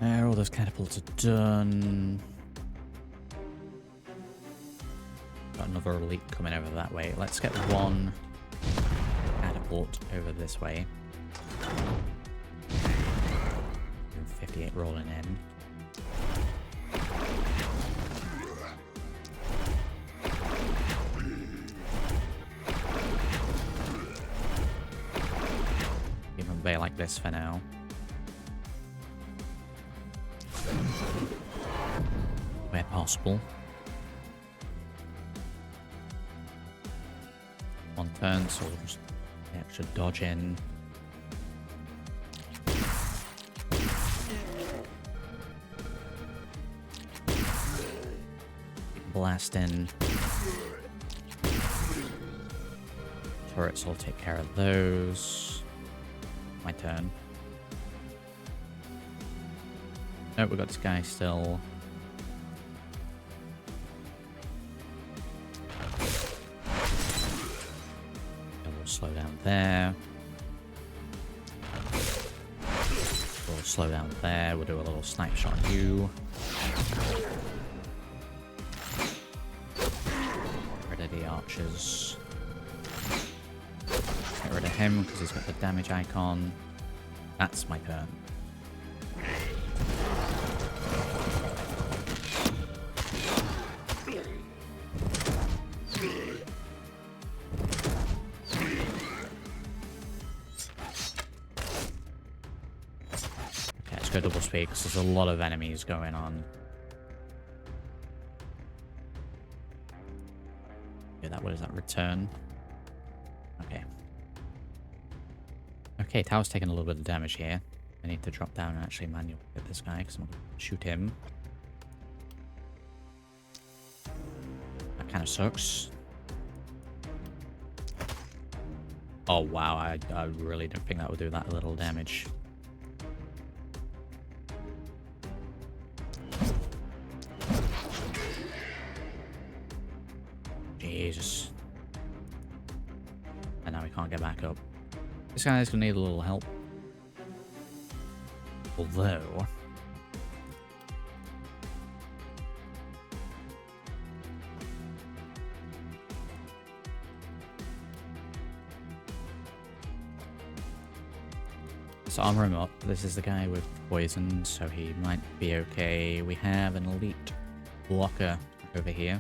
Speaker 1: There, all those catapults are done. Got another elite coming over that way. Let's get one catapult over this way. 58 rolling in. Give him a bay like this for now. Where possible. One turn, so we'll just extra dodge in. Blast in. Turrets will take care of those. My turn. Nope, we got this guy still. We'll slow down there. We'll slow down there. We'll do a little snipe shot on you. Get rid of the archers. Get rid of him because he's got the damage icon. That's my turn. Double speed because there's a lot of enemies going on. Yeah, what is that? Return. Okay. Okay, Tower's taking a little bit of damage here. I need to drop down and actually manually hit this guy because I'm going to shoot him. That sucks. Oh wow, I really don't think that would do that little damage. Jesus. And now we can't get back up. This guy's gonna need a little help. Although... let's armor him up. This is the guy with poison, so he might be okay. We have an elite blocker over here.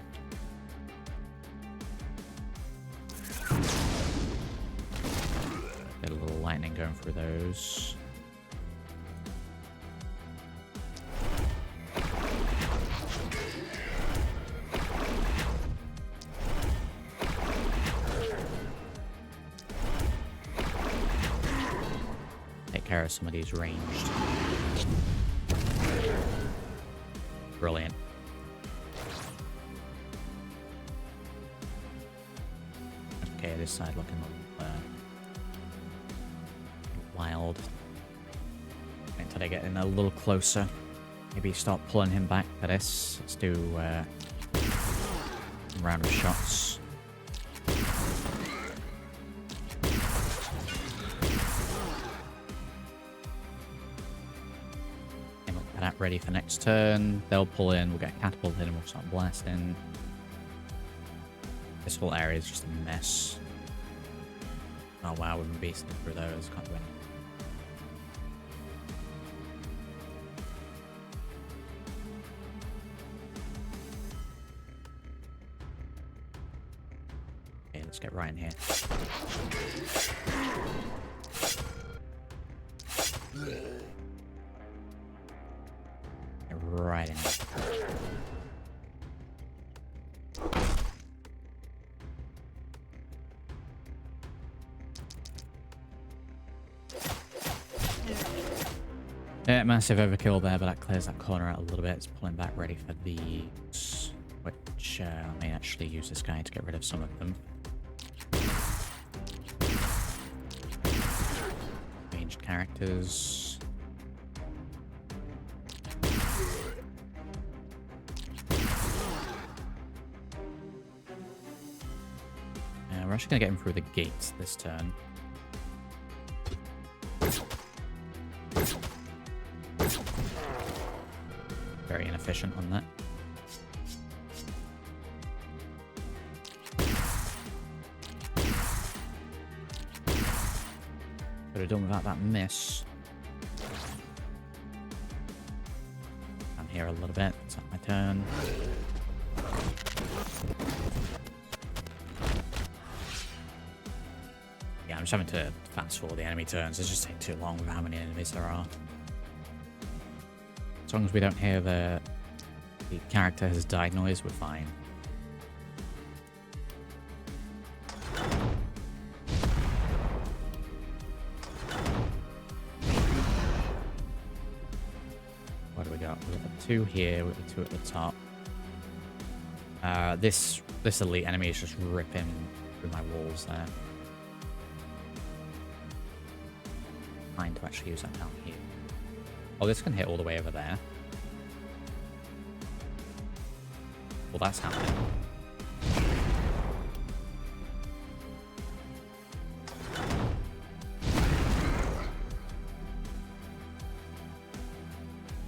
Speaker 1: Get a little lightning going through those. Take care of some of these ranged. Brilliant. Okay, this side looking a little wild. Until they get in a little closer. Maybe start pulling him back for this. Let's do a round of shots. That ready for next turn. They'll pull in, we'll get catapulted and we'll start blasting. This whole area is just a mess. Oh wow, we've been beasting through those. Can't do anything. Okay, let's get right in here. Right in. Yeah, massive overkill there, but that clears that corner out a little bit. It's pulling back ready for these, which I may actually use this guy to get rid of some of them. Ranged characters. We're actually going to get him through the gates this turn. Very inefficient on that. Could have done without that miss. I'm here a little bit. It's not my turn. Yeah, I'm just having to fast forward the enemy turns. It just takes too long with how many enemies there are. As long as we don't hear the character has died noise, we're fine. What do we got? We've got 2 here, we've got 2 at the top. This elite enemy is just ripping through my walls there. Fine to actually use that down here. Oh, this can hit all the way over there. Well, that's happening.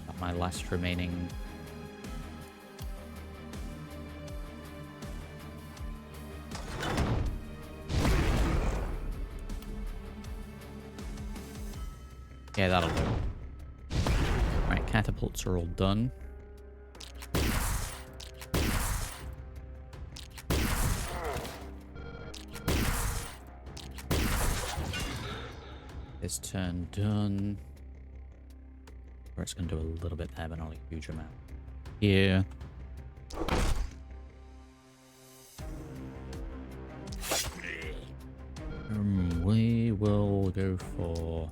Speaker 1: Got my last remaining. Yeah, that'll do. Right, catapults are all done. This turn done. Or it's going to do a little bit there, but not a huge amount. Here. We will go for...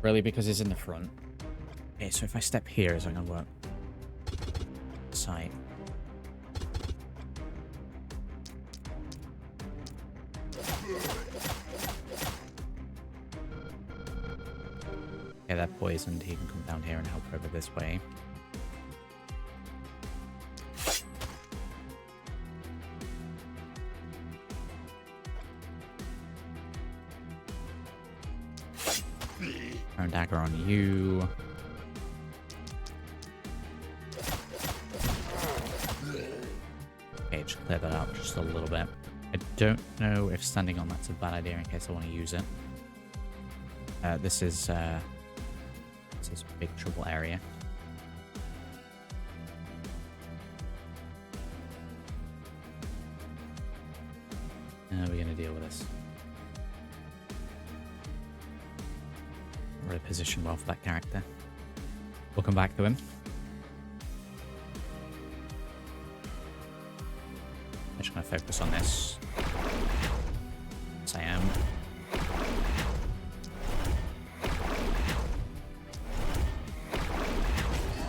Speaker 1: Really, because he's in the front. Okay, so if I step here, is that going to work? Sight. Okay, they're poisoned. He can come down here and help over this way. Throw a dagger on you. Okay, just clear that out just a little bit. I don't know if standing on that's a bad idea in case I want to use it. This is a big trouble area. How are we going to deal with this? Really positioned well for that character. We'll come back to him. I'm just going to focus on this. Yes, I am.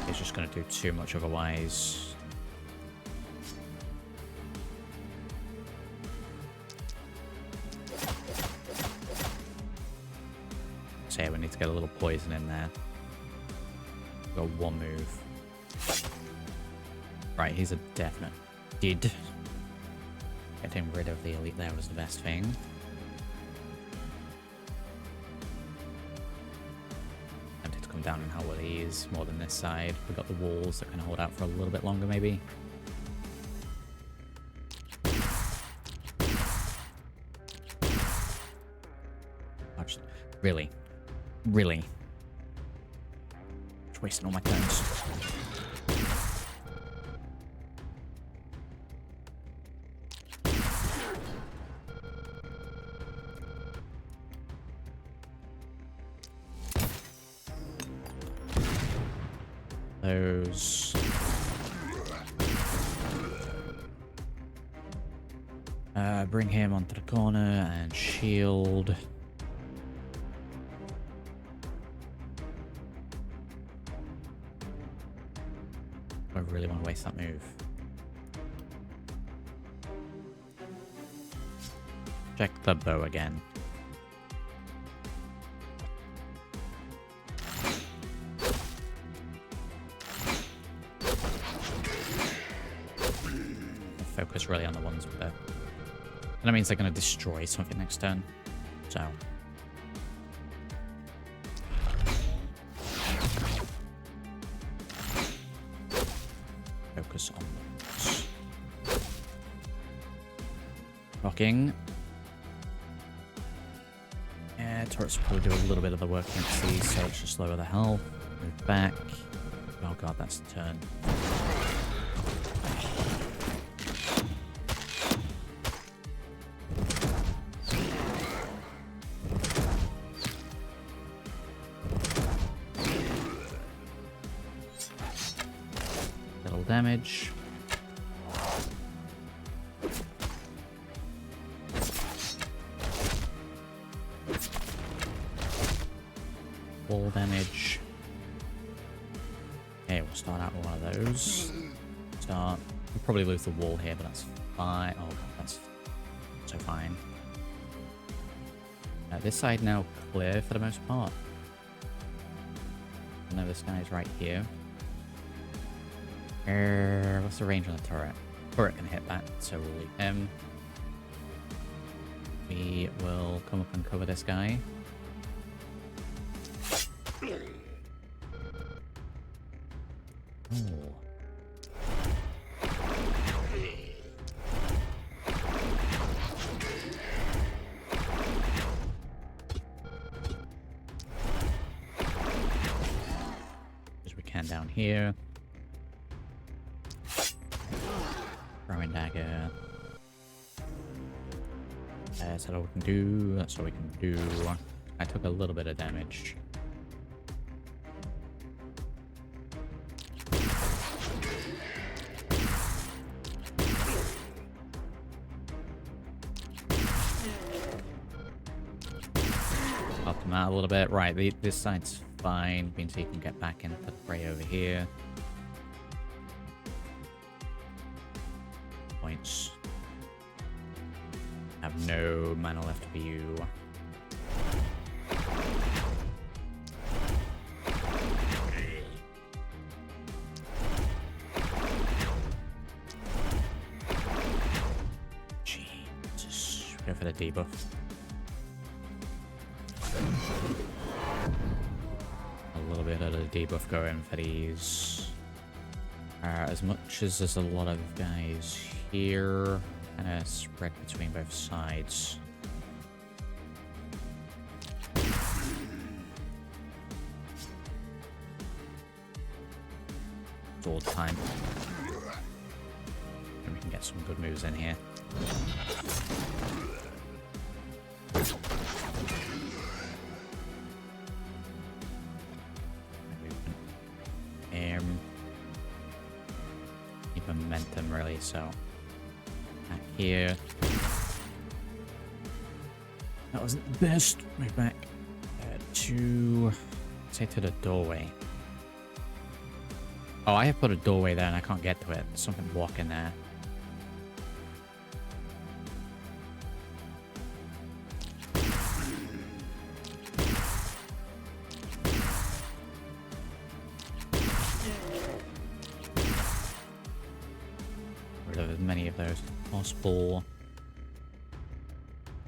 Speaker 1: He's just going to do too much otherwise. So yeah, we need to get a little poison in there. Got one move. Right, he's a definite did. Getting rid of the elite there was the best thing. Tempted to come down and help with these more than this side. We've got the walls that can hold out for a little bit longer maybe. Really? Really? Just wasting all my turns. Those. Bring him onto the corner and shield. I really want to waste that move. Check the bow again. Focus really on the ones with the... And that means they're going to destroy something next turn. So... focus on those. Rocking. Yeah, turrets probably do a little bit of the work against these, so let's just lower the health. Move back. Oh god, that's the turn. Little damage. Wall damage. Okay, we'll start out with one of those. Start. We'll probably lose the wall here, but that's fine. Oh god, that's so fine. This side now clear for the most part. I know this guy's right here. What's the range on the turret? Turret can hit that, so we'll leave him. We will come up and cover this guy. Oh. As we can down here. Throwing dagger. That's all we can do. That's all we can do. I took a little bit of damage. Up him out a little bit. Right, this side's fine. Means he can get back into the fray over here. Points. Have no mana left for you. go for the debuff. A little bit of the debuff going for these. As much as there's a lot of guys here, kind of spread between both sides. Sword time. And we can get some good moves in here. Need momentum really, so back here. That wasn't the best. Move back to, say, to the doorway. Oh, I have put a doorway there and I can't get to it. There's something blocking there. Rid of as many of those as possible.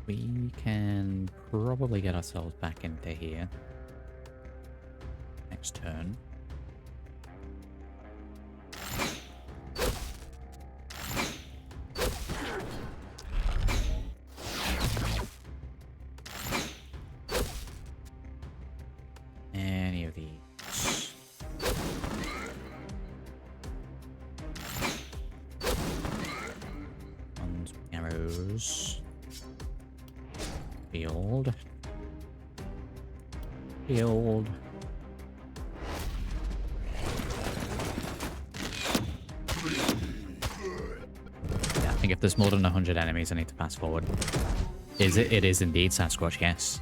Speaker 1: We can probably get ourselves back into here next turn. Any of these. And arrows. Field. Field. Yeah, I think if there's more than 100 enemies, I need to pass forward. Is it? It is indeed Sasquatch, yes.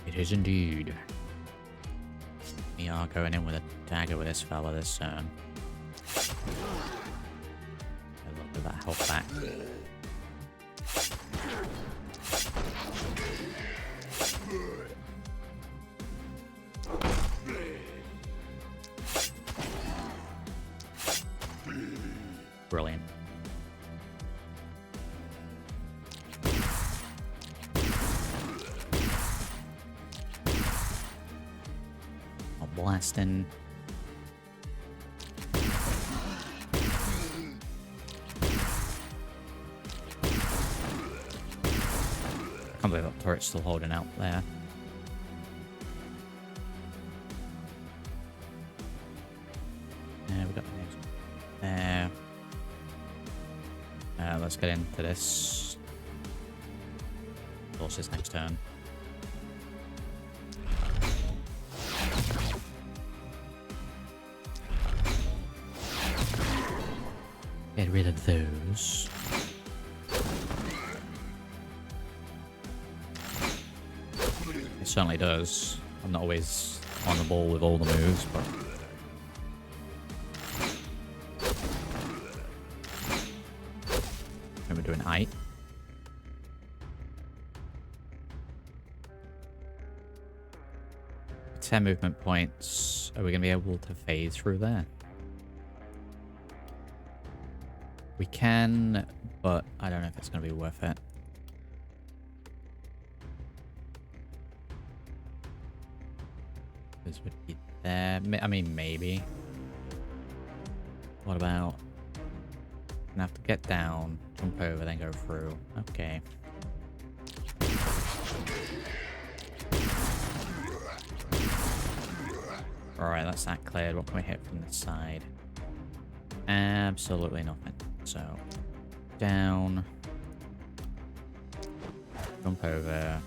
Speaker 1: It is indeed. We are going in with a dagger with this fella this turn. A little bit of that health back. Brilliant. Blasting. I can't believe that turret's still holding out there. Yeah, we got the next one there. Let's get into this. Forces next turn. Get rid of those. It certainly does. I'm not always on the ball with all the moves, but... And we're doing 8. With 10 movement points, are we going to be able to phase through there? We can, but I don't know if it's going to be worth it. This would be there. I mean, maybe. What about... I'm gonna have to get down, jump over, then go through. Okay. Alright, that's that cleared. What can we hit from the side? Absolutely nothing. So, down. Jump over.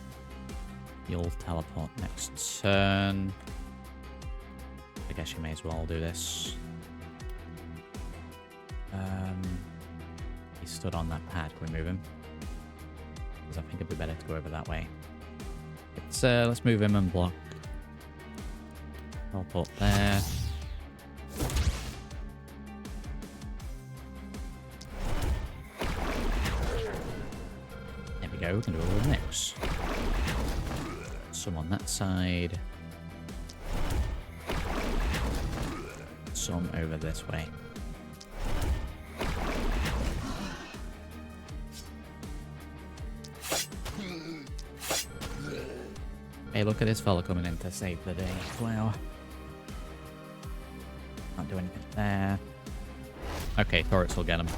Speaker 1: You'll teleport next turn. I guess you may as well do this. He stood on that pad. Can we move him? Because I think it'd be better to go over that way. Let's move him and block. Teleport there. There we go. We can do all the mix. Some on that side. some over this way. Hey, look at this fella coming in to save the day. Wow. Can't do anything there. Okay, turrets will get him.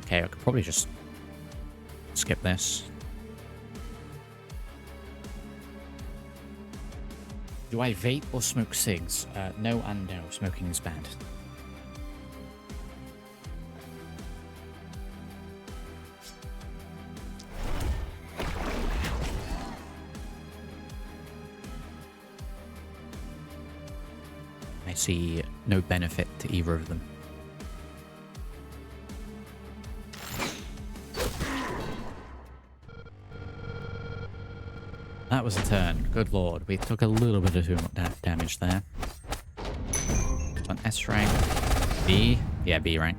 Speaker 1: Okay, I could probably just skip this. Do I vape or smoke cigs? No and no. Smoking is bad. I see no benefit to either of them. That was a turn. Good lord. We took a little bit of too much damage there. On S rank. B? Yeah, B rank.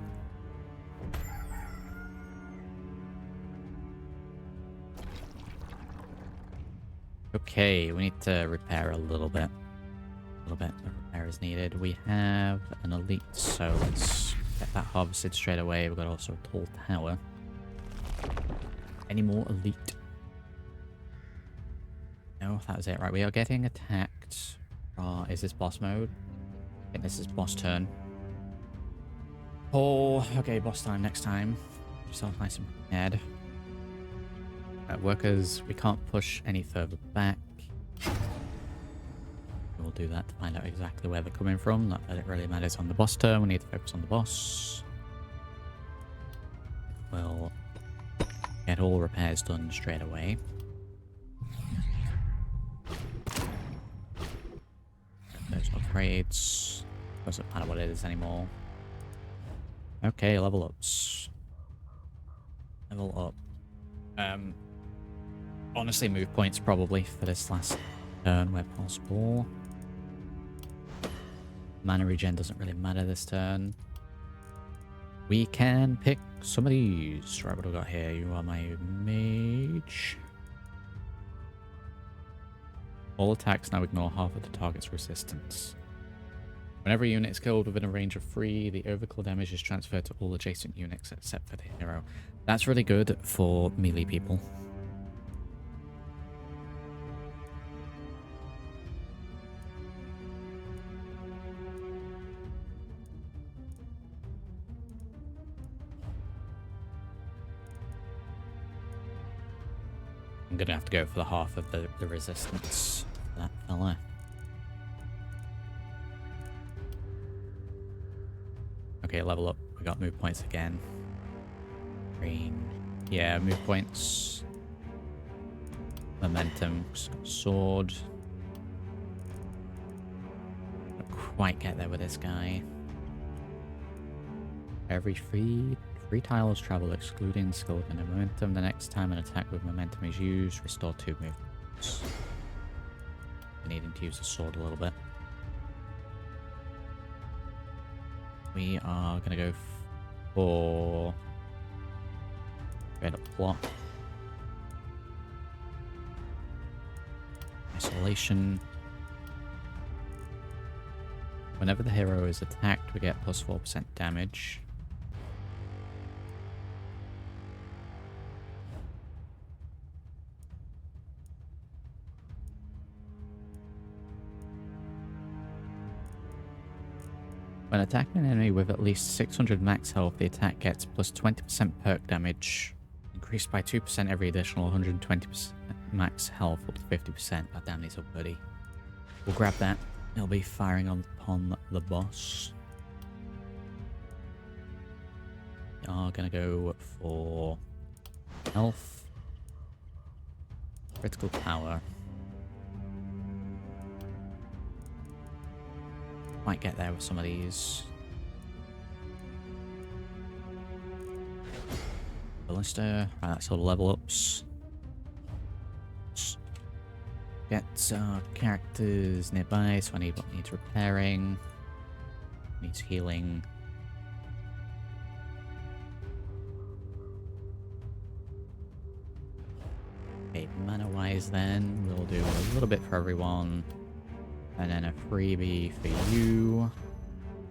Speaker 1: Okay, we need to repair a little bit. A little bit of repair is needed. We have an elite, so let's get that harvested straight away. We've got also a tall tower. Any more elite? No, that was it. Right, we are getting attacked. Is this boss mode? I think this is boss turn. Oh, okay, boss time next time. Yourself nice and prepared. Workers, we can't push any further back. We'll do that to find out exactly where they're coming from. Not that it really matters on the boss turn. We need to focus on the boss. We'll get all repairs done straight away. Those upgrades. Doesn't matter what it is anymore. Okay, level ups. Level up. Honestly, move points probably for this last turn where possible. Mana regen doesn't really matter this turn. We can pick some of these. Right, what do we got here? You are my mage. All attacks now ignore half of the target's resistance. Whenever a unit is killed within a range of 3, the overkill damage is transferred to all adjacent units except for the hero. That's really good for melee people. I'm gonna have to go for the half of the resistance for that fella. Okay, level up. We got move points again. Green. Yeah, move points. Momentum. Sword. Don't quite get there with this guy. Every three tiles travel excluding Skoldeux and momentum. The next time an attack with momentum is used, restore 2 movements. We're needing to use the sword a little bit. We are going to go for straight up block. Isolation. Whenever the hero is attacked, we get plus 4% damage. When attacking an enemy with at least 600 max health, the attack gets plus 20% perk damage, increased by 2% every additional 120% max health up to 50%. God damn, these are buddy. We'll grab that. It'll be firing upon the boss. We are going to go for health, critical power. Might get there with some of these. Ballista. Right, that's all the level ups. Get our characters nearby, so I need what needs repairing. Needs healing. Okay, mana-wise then, we'll do a little bit for everyone. And then a freebie for you.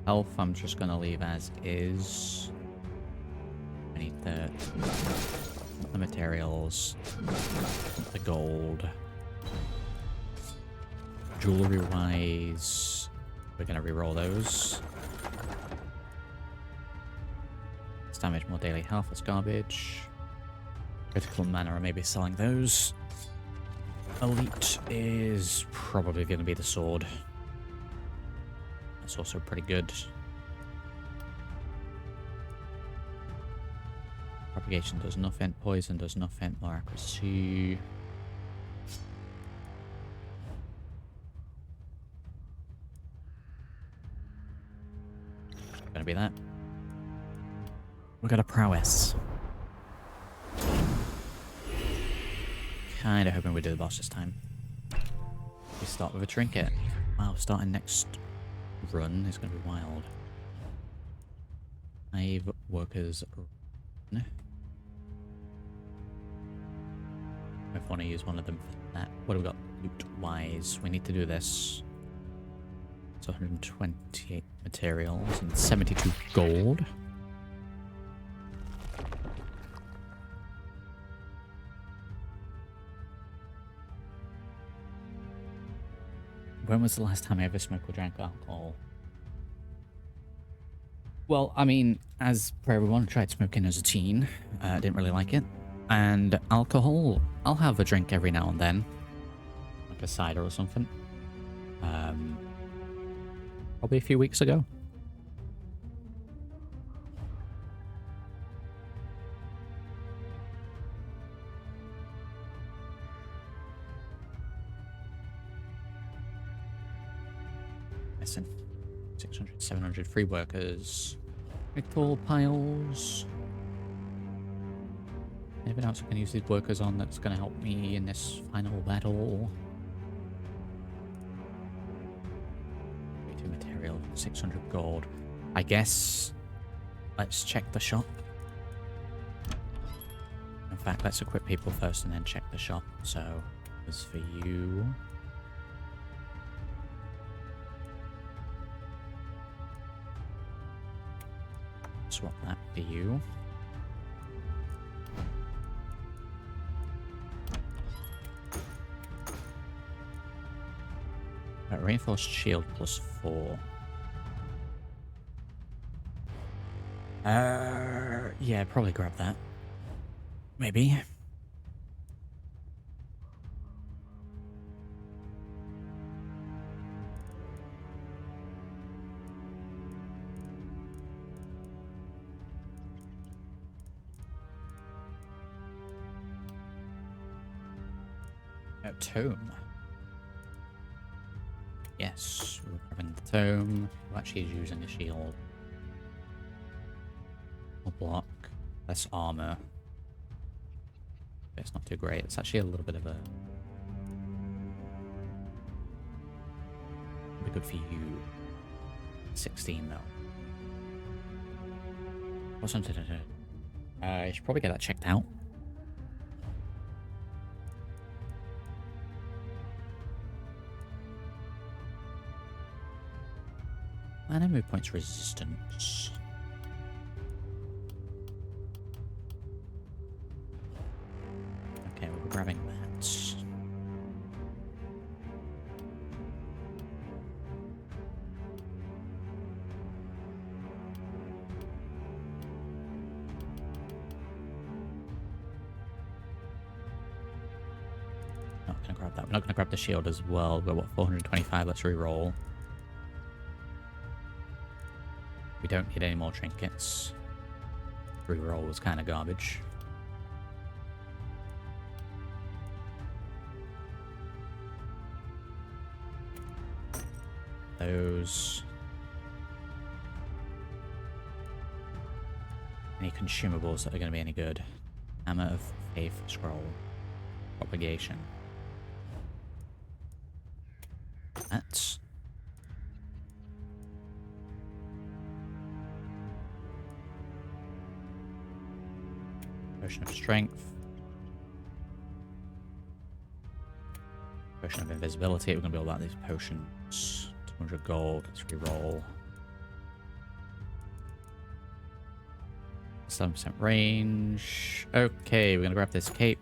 Speaker 1: Health, I'm just going to leave as is. I need the materials, the gold. Jewelry-wise, we're going to reroll those. Let's damage more daily health, that's garbage. Critical mana, I may be selling those. Elite is probably going to be the sword. That's also pretty good. Propagation does nothing. Poison does nothing. More accuracy. Gonna be that. We got a prowess. Kinda hoping we do the boss this time. We start with a trinket. Wow, starting next run is gonna be wild. 5 workers run. I want to use one of them for that. What have we got loot-wise? We need to do this. It's 128 materials and 72 gold. When was the last time I ever smoked or drank alcohol? Well, I mean, as per everyone, I tried smoking as a teen. Didn't really like it. And alcohol, I'll have a drink every now and then. Like a cider or something. Probably a few weeks ago. Listen. 600, 700 free workers. Nickel piles. Anything else I can use these workers on that's going to help me in this final battle? 32 material, 600 gold. I guess let's check the shop. In fact, let's equip people first and then check the shop. So, as for you... swap that for you. Reinforced shield +4. Yeah, probably grab that. Maybe. Tome. Yes, we're grabbing the tome. Who actually is using a shield? More block, less armor. It's not too great. It's actually a little bit of a... It'll be good for you. 16 though. What's something to do? I should probably get that checked out. And move points resistance. Okay, we're grabbing that. Not gonna grab that. We're not gonna grab the shield as well. We're what, 425? Let's re-roll. We don't need any more trinkets. Reroll was kind of garbage. Those. Any consumables that are going to be any good? Hammer of Faith Scroll. Propagation. That's... Potion of Strength. Potion of invisibility. We're going to build out these potions. 200 gold. Let's reroll. 7% range. Okay, we're going to grab this cape.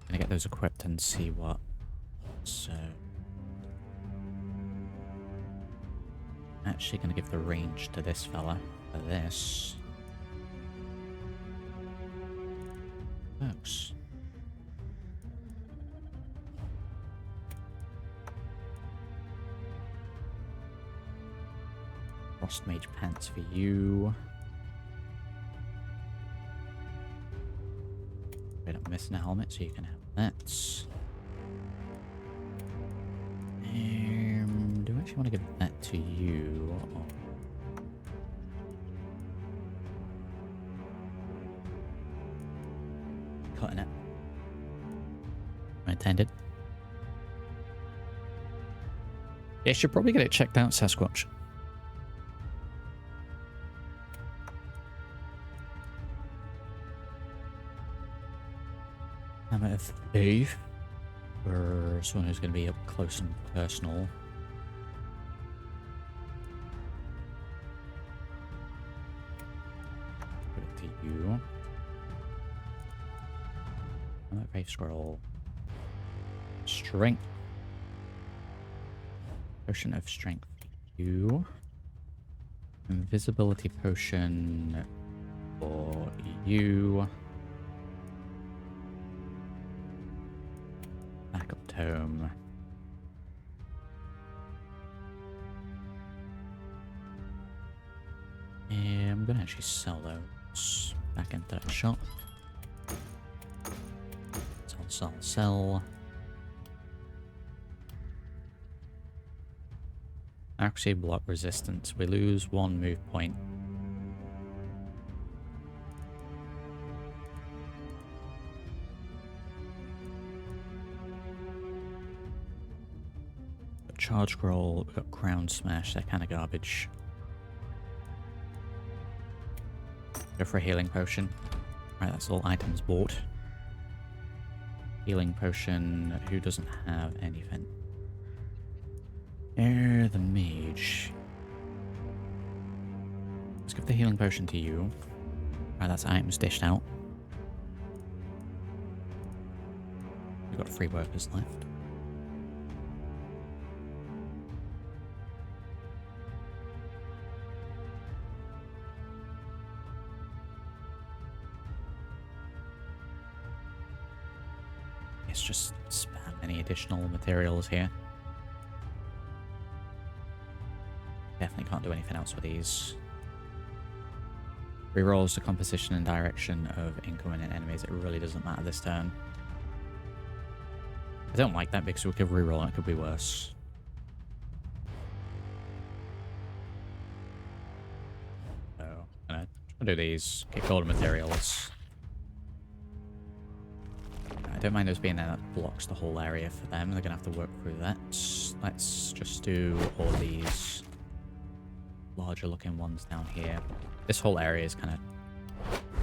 Speaker 1: Gonna get those equipped and see what. So. Actually gonna give the range to this fella for this. Works. Frost Mage pants for you. Wait, I'm missing a helmet, so you can have that. Do I actually want to give that to you? Or... Cutting it. Intended. Yeah, should probably get it checked out, Sasquatch. Hammer of Faith for someone who's going to be up close and personal. Give it to you. Hammer of Faith scroll. Strength. Potion of Strength for you. Invisibility potion for you. Backup tome. And I'm gonna actually sell those back into that shop. Sell. Accuracy block resistance. We lose 1 move point. Charge scroll, we've got Crown Smash, they're kind of garbage. Go for a healing potion. Right, that's all items bought. Healing potion, who doesn't have anything? The mage. Let's give the healing potion to you. Right, that's items dished out. We've got 3 workers left. Let's just spam any additional materials here. Definitely can't do anything else with these. Rerolls the composition and direction of incoming enemies. It really doesn't matter this turn. I don't like that because we could reroll and it could be worse. So, I'm gonna do these. Get golden materials. I don't mind those being there. That blocks the whole area for them. They're gonna have to work through that. Let's just do all these larger looking ones down here. This whole area is kind of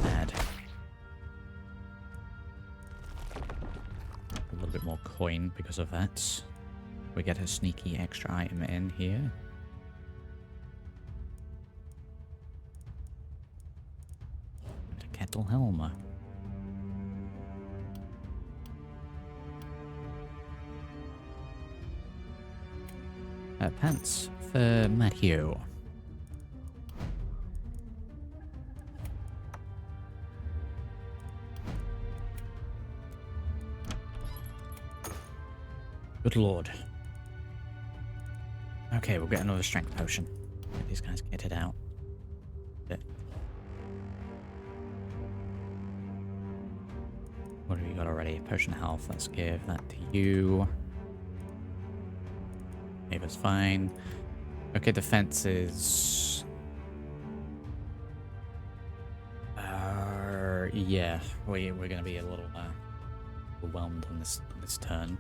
Speaker 1: bad. A little bit more coin because of that. We get a sneaky extra item in here. And a kettle helm. Pants for Matthew. Good lord. Okay, we'll get another strength potion. Get these guys kitted out. What have you got already? Potion of health. Let's give that to you. Ava's fine. Okay, defense is... yeah, we're going to be a little overwhelmed on this turn.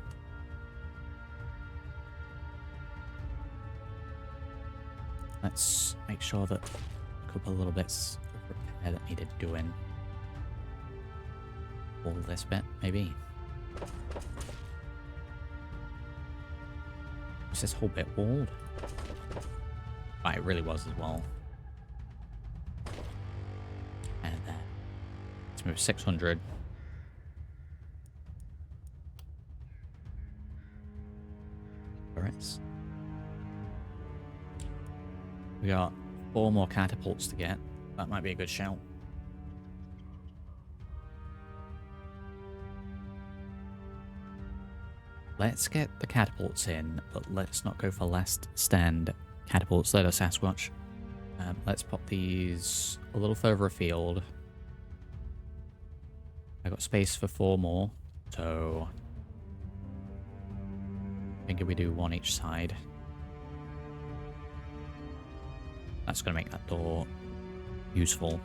Speaker 1: Let's make sure that a couple of little bits of repair that needed doing. All this bit, maybe. Was this whole bit walled? Oh, it really was as well. And there. Let's move 600. Turrets. We got 4 more catapults to get. That might be a good shout. Let's get the catapults in, but let's not go for last stand catapults. Let us Sasquatch. Let's pop these a little further afield. I got space for 4 more, so I think if we do 1 each side, that's going to make that door useful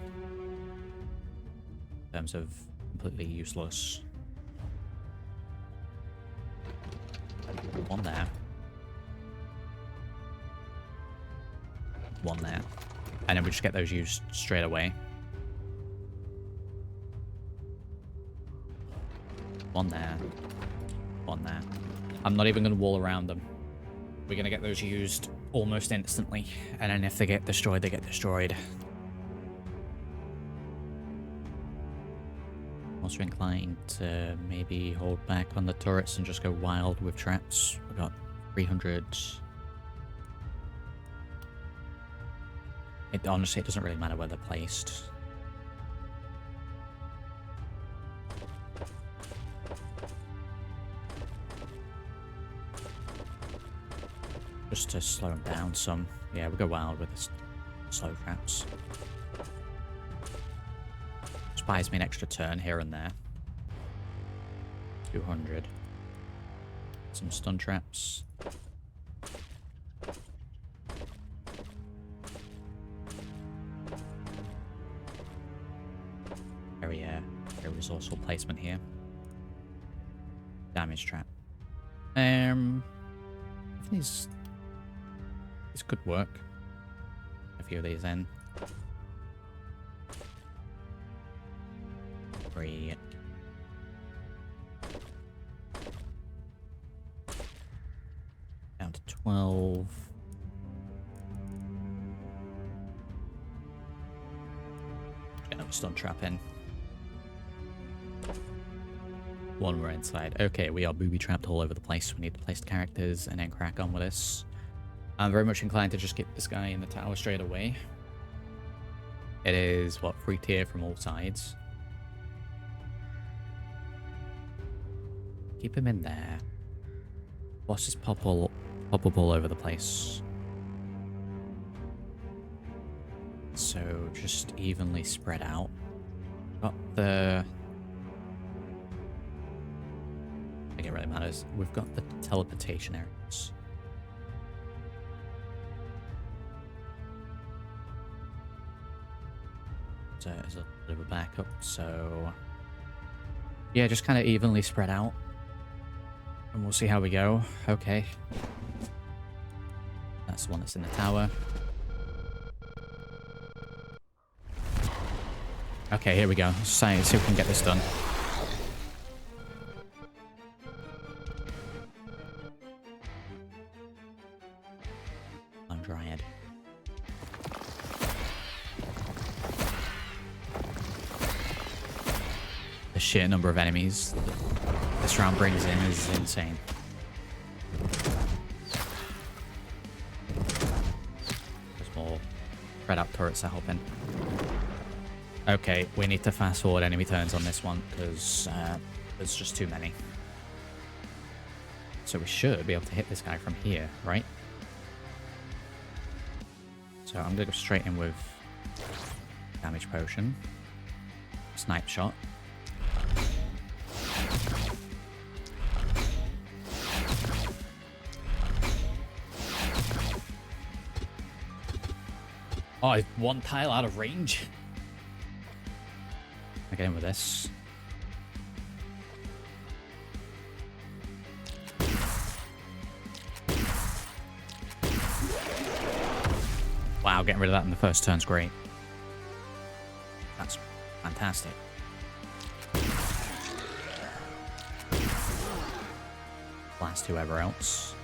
Speaker 1: in terms of completely useless. 1 there. 1 there. And then we just get those used straight away. 1 there. 1 there. I'm not even going to wall around them. We're going to get those used almost instantly. And then if they get destroyed, they get destroyed. Also inclined to maybe hold back on the turrets and just go wild with traps. We've got 300. Honestly, it doesn't really matter where they're placed. Just to slow them down some. Yeah, we'll go wild with the slow traps. Just buys me an extra turn here and there. 200. Some stun traps. Very resourceful placement here. Damage trap. These could work. A few of these in. 3. Down to 12. Get another stun trap in. 1 we're inside. Okay, we are booby-trapped all over the place. We need to place the characters and then crack on with this. I'm very much inclined to just get this guy in the tower straight away. It is, what, 3 tier from all sides. Keep him in there. Bosses pop up all over the place. So, just evenly spread out. Got the... I think it really matters. We've got the teleportation areas. So there's a bit of a backup, so... yeah, just kind of evenly spread out. And we'll see how we go. Okay. That's the one that's in the tower. Okay, here we go. Let's see if we can get this done. Dryad. The sheer number of enemies this round brings in is insane. There's more spread out turrets to help in. Okay, we need to fast forward enemy turns on this one because there's just too many. So we should be able to hit this guy from here, right? So I'm going to go straight in with damage potion. Snipe shot. Oh, it's 1 tile out of range. I get in with this. Wow, getting rid of that in the first turn's great. That's fantastic. blast whoever else.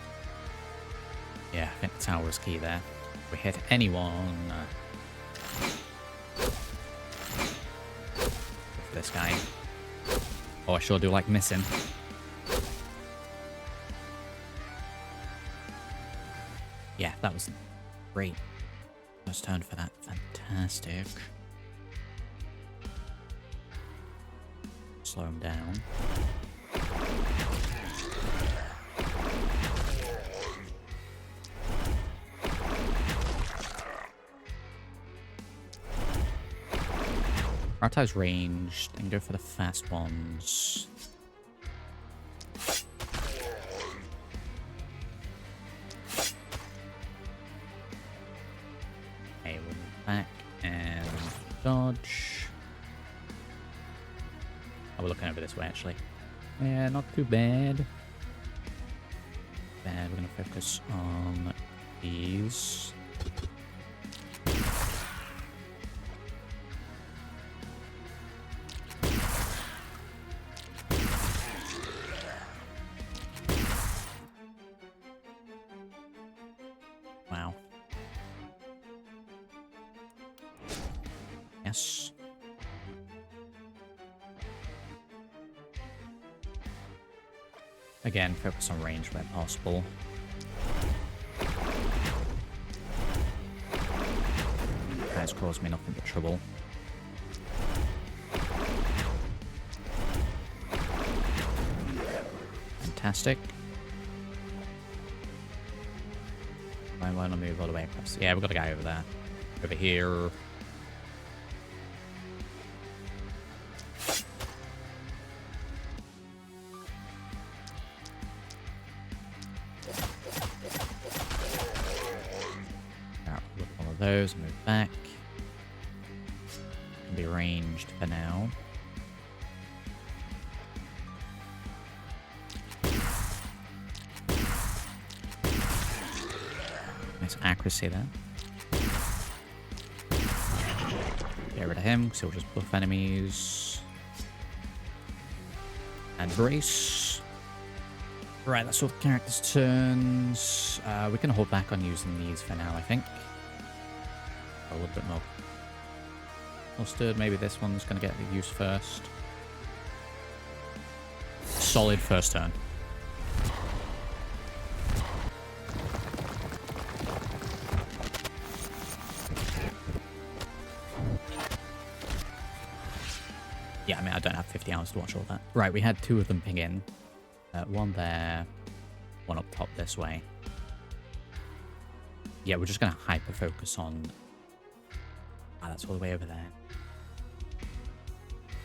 Speaker 1: Yeah, I think the tower was key there. If we hit anyone... this guy. Oh, I sure do like missing. Yeah, that was great. First turn for that. Fantastic. Slow him down. Prioritize range, then go for the fast ones. Okay, we'll move back and dodge. Oh, we're looking over this way actually. Yeah, not too bad. We're going to focus on these. Wow. Yes. Again, focus on range where possible. Has caused me nothing but trouble. Fantastic. I want to move all the way across. Yeah, we've got a guy over there. Over here. Look at all of those, move back. Can be ranged for now. Nice accuracy there. Get rid of him, because he'll just buff enemies. And brace. Right, that's all the characters' turns. We can hold back on using these for now, I think. A little bit more mustard. Maybe this one's going to get used first. Solid first turn. Yeah, I mean, I don't have 50 hours to watch all that. Right, we had two of them ping in. One there, one up top this way. Yeah, we're just going to hyper-focus on... Ah, that's all the way over there.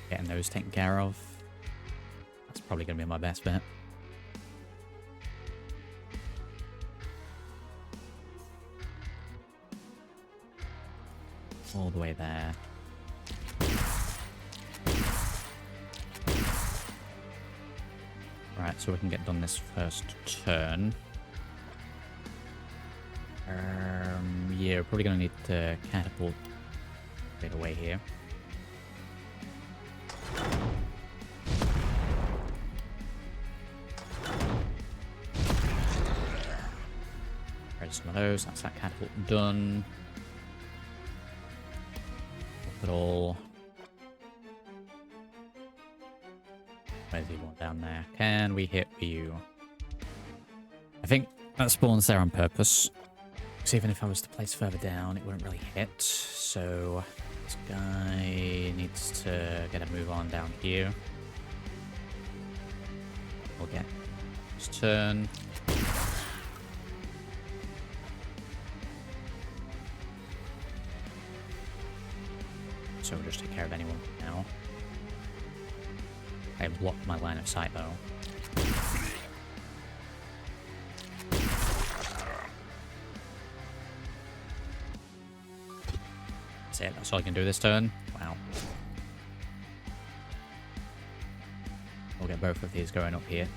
Speaker 1: Getting those taken care of. That's probably going to be my best bet. All the way there. Right, so we can get done this first turn. Yeah, we're probably going to need to catapult right away here. There's some of those. That's that catapult done. Put it all. Where's he going down there? Can we hit you? I think that spawns there on purpose. Because even if I was to place further down, it wouldn't really hit. So this guy needs to get a move on down here. We'll get his turn. So we'll just take care of anyone now. I blocked my line of sight though. That's it, that's all I can do this turn. Wow. We'll get both of these going up here.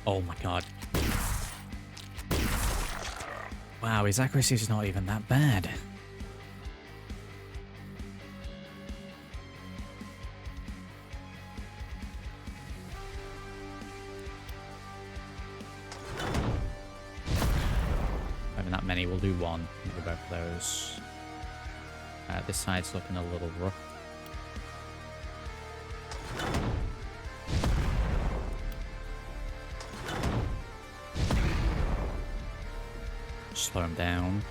Speaker 1: Oh my god. Wow, his accuracy is not even that bad. many. We'll do one. We'll do both of those. This side's looking a little rough. Slow him down.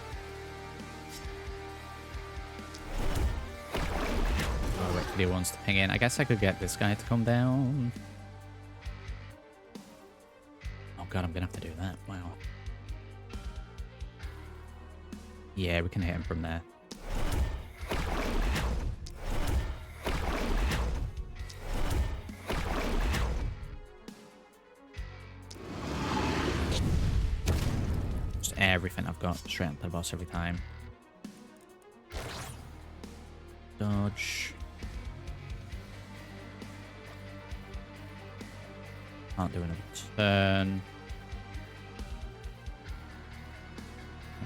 Speaker 1: I'll wait for the other ones to ping in. I guess I could get this guy to come down. Oh god, I'm gonna have to do that. Wow. Yeah, we can hit him from there. Just everything I've got straight up to the boss every time. Dodge. Can't do another turn.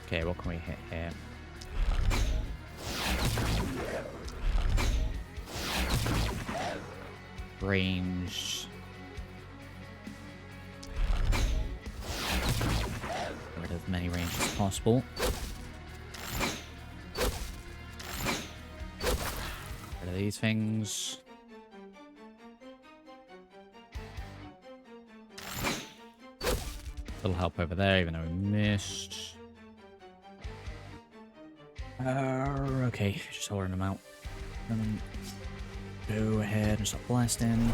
Speaker 1: Okay, what can we hit here? Range. Get rid of as many ranges as possible. Rid of these things. Little help over there, even though we missed. Okay, just holding them out. Go ahead and start blasting.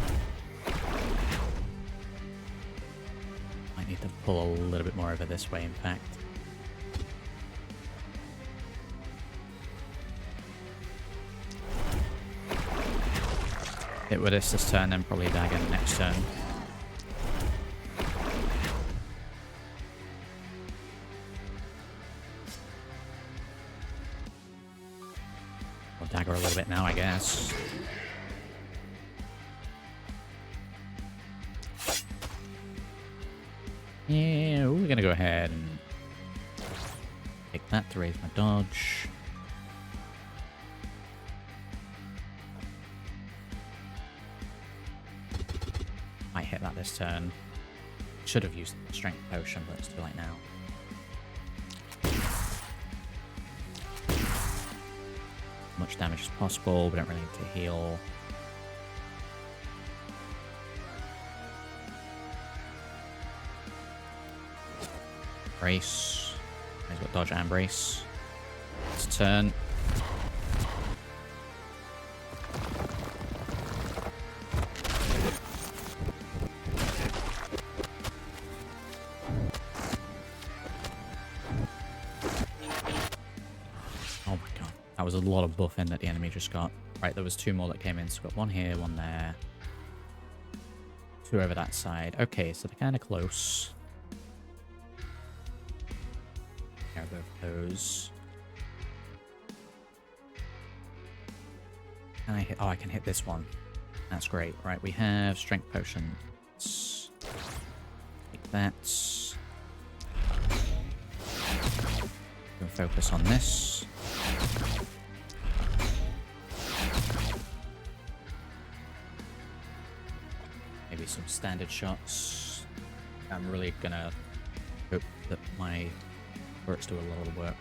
Speaker 1: Might need to pull a little bit more over this way, in fact. Hit with this turn, then probably dagger next turn. Dagger a little bit now, I guess. Yeah, we're gonna go ahead and take that to raise my dodge. Might hit that this turn. Should have used the strength potion, but it's too late now. Much damage as possible. We don't really need to heal. Brace. He's got dodge and brace. It's turn. That was a lot of buffing that the enemy just got. Right, there was two more that came in, so we've got one here, one there. Two over that side. Okay, so they're kind of close. There are both those. Can I hit? Oh, I can hit this one. That's great. Right, we have strength potions. Take that. We'll focus on this. Maybe some standard shots. I'm really gonna hope that my turrets do a lot of work.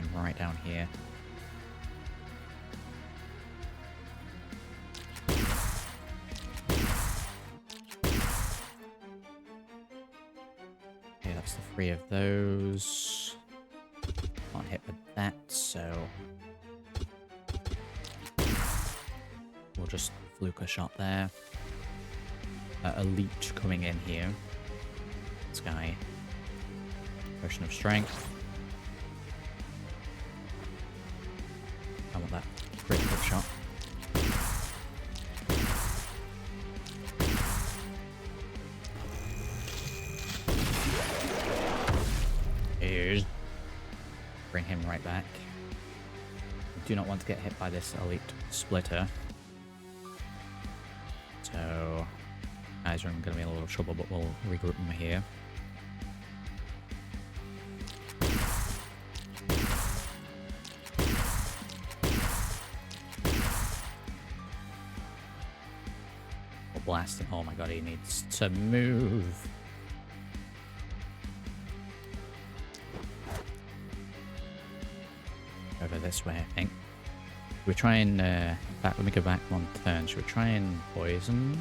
Speaker 1: And right down here. Okay, that's the three of those. Can't hit with that, so we'll just fluke a shot there. A leech coming in here. This guy. Potion of strength. I want that critical shot. Here's. Bring him right back. Do not want to get hit by this elite splitter. So, guys are going to be in a little trouble, but we'll regroup them here. blasting. Oh my god, he needs to move. Over this way, I think. We're trying, in fact, let me go back one turn. Should we try and poison?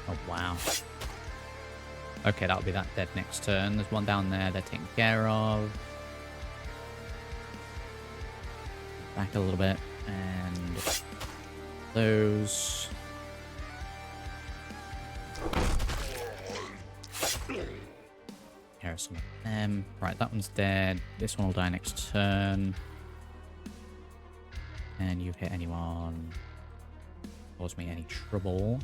Speaker 1: Oh, wow. Okay, that'll be that dead next turn. There's one down there they're taken care of. Back a little bit. And those. Here are some of them. Right, that one's dead. This one will die next turn. And you've hit anyone. Cause me any trouble.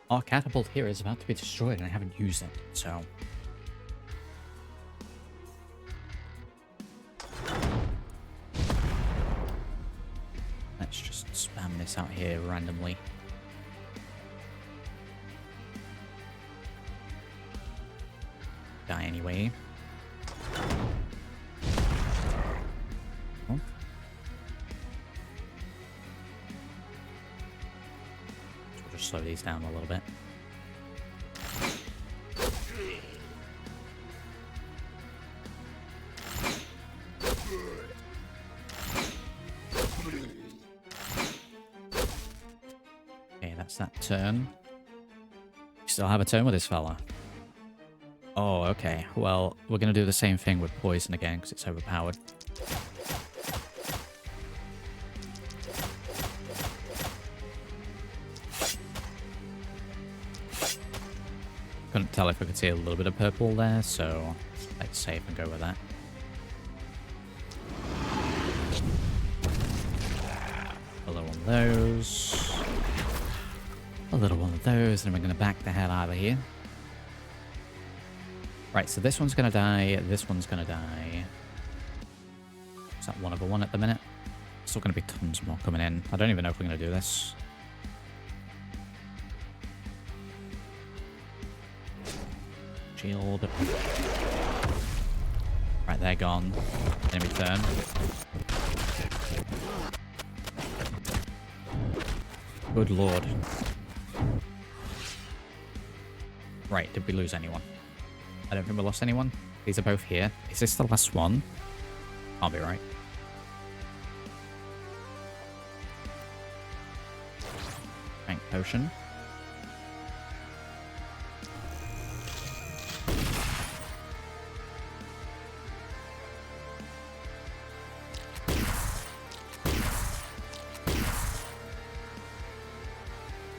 Speaker 1: Our catapult here is about to be destroyed and I haven't used it, so... Let's just spam this out here randomly. Die anyway. Oh. We'll just slow these down a little bit. Okay, that's that turn. We still have a turn with this fella. Oh, okay. Well, we're going to do the same thing with poison again because it's overpowered. Couldn't tell if I could see a little bit of purple there, so let's save and go with that. A little one of those. A little one of those, and we're going to back the hell out of here. Right, so this one's going to die, this one's going to die. Is that 1/1 at the minute? Still going to be tons more coming in. I don't even know if we're going to do this. Shield. Right, they're gone. Enemy turn. Good lord. Right, did we lose anyone? I don't think we lost anyone. These are both here. Is this the last one? Can't be right. Rank potion.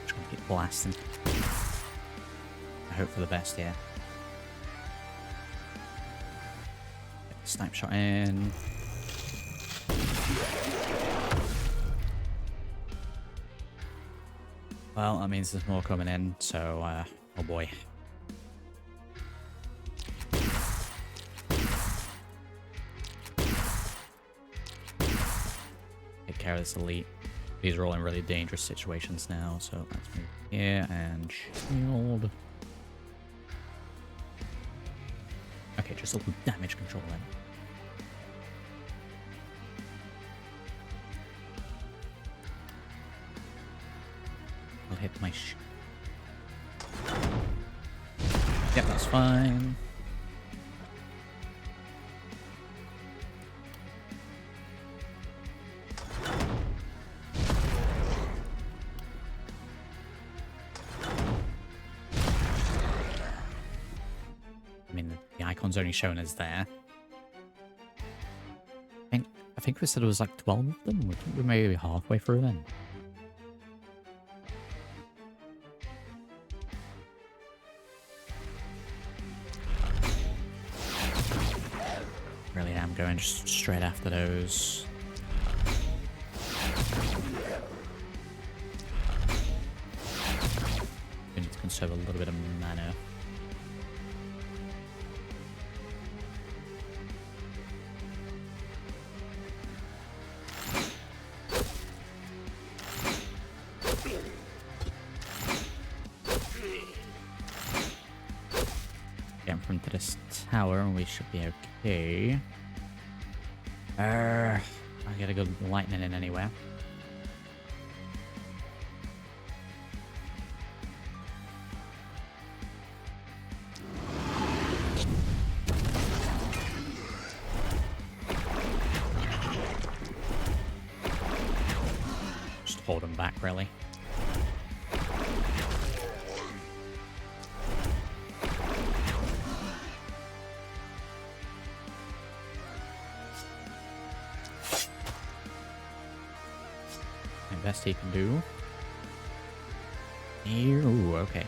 Speaker 1: Just gonna keep blasting. I hope for the best here. Snipe shot in. Well, that means there's more coming in, so, oh boy. Take care of this elite. These are all in really dangerous situations now, so let's move here and shield. Okay, just a little damage control then. I'll hit my Yep, that's fine. I mean, the icon's only shown as there. I think we said it was like 12 of them. We're maybe halfway through then. Really am going just straight after those. We need to conserve a little bit of mana. Get in front of this tower and we should be okay. I get a good lightning in anywhere. Just hold them back, really. Best he can do. Ew, okay.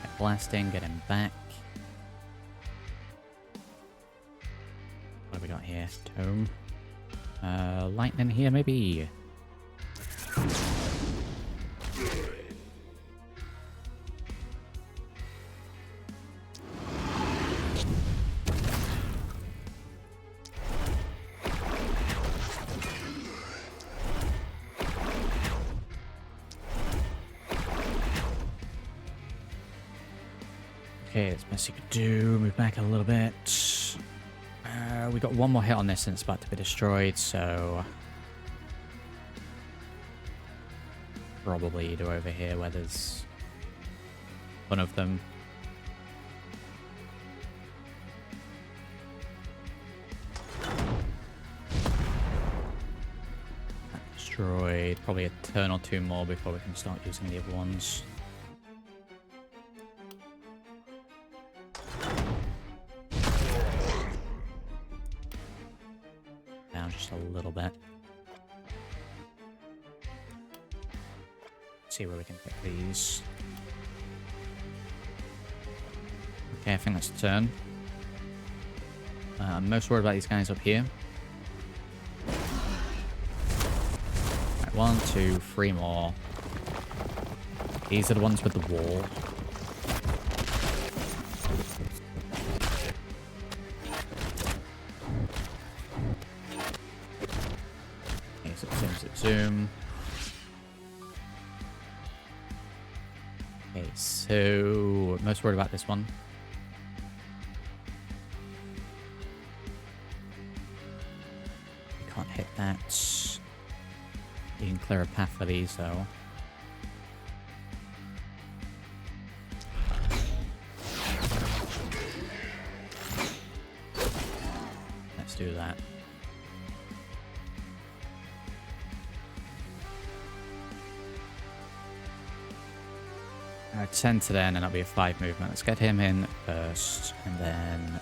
Speaker 1: Get blasting, get him back. What have we got here? Tome. Lightning here, maybe. Okay, it's best you could do. Move back a little bit. We got one more hit on this and it's about to be destroyed, so... probably either over here where there's one of them. Destroyed. Probably a turn or two more before we can start using the other ones. Down just a little bit. See where we can pick these. Okay, I think that's the turn. I'm most worried about these guys up here. Right, 1, 2, 3 more. These are the ones with the wall. Okay, zip, zoom, zip, zoom. Okay, so most worried about this one. You can't hit that. You can clear a path for these though. Let's do that. 10 to then, and that'll be a 5 movement. Let's get him in first, and then...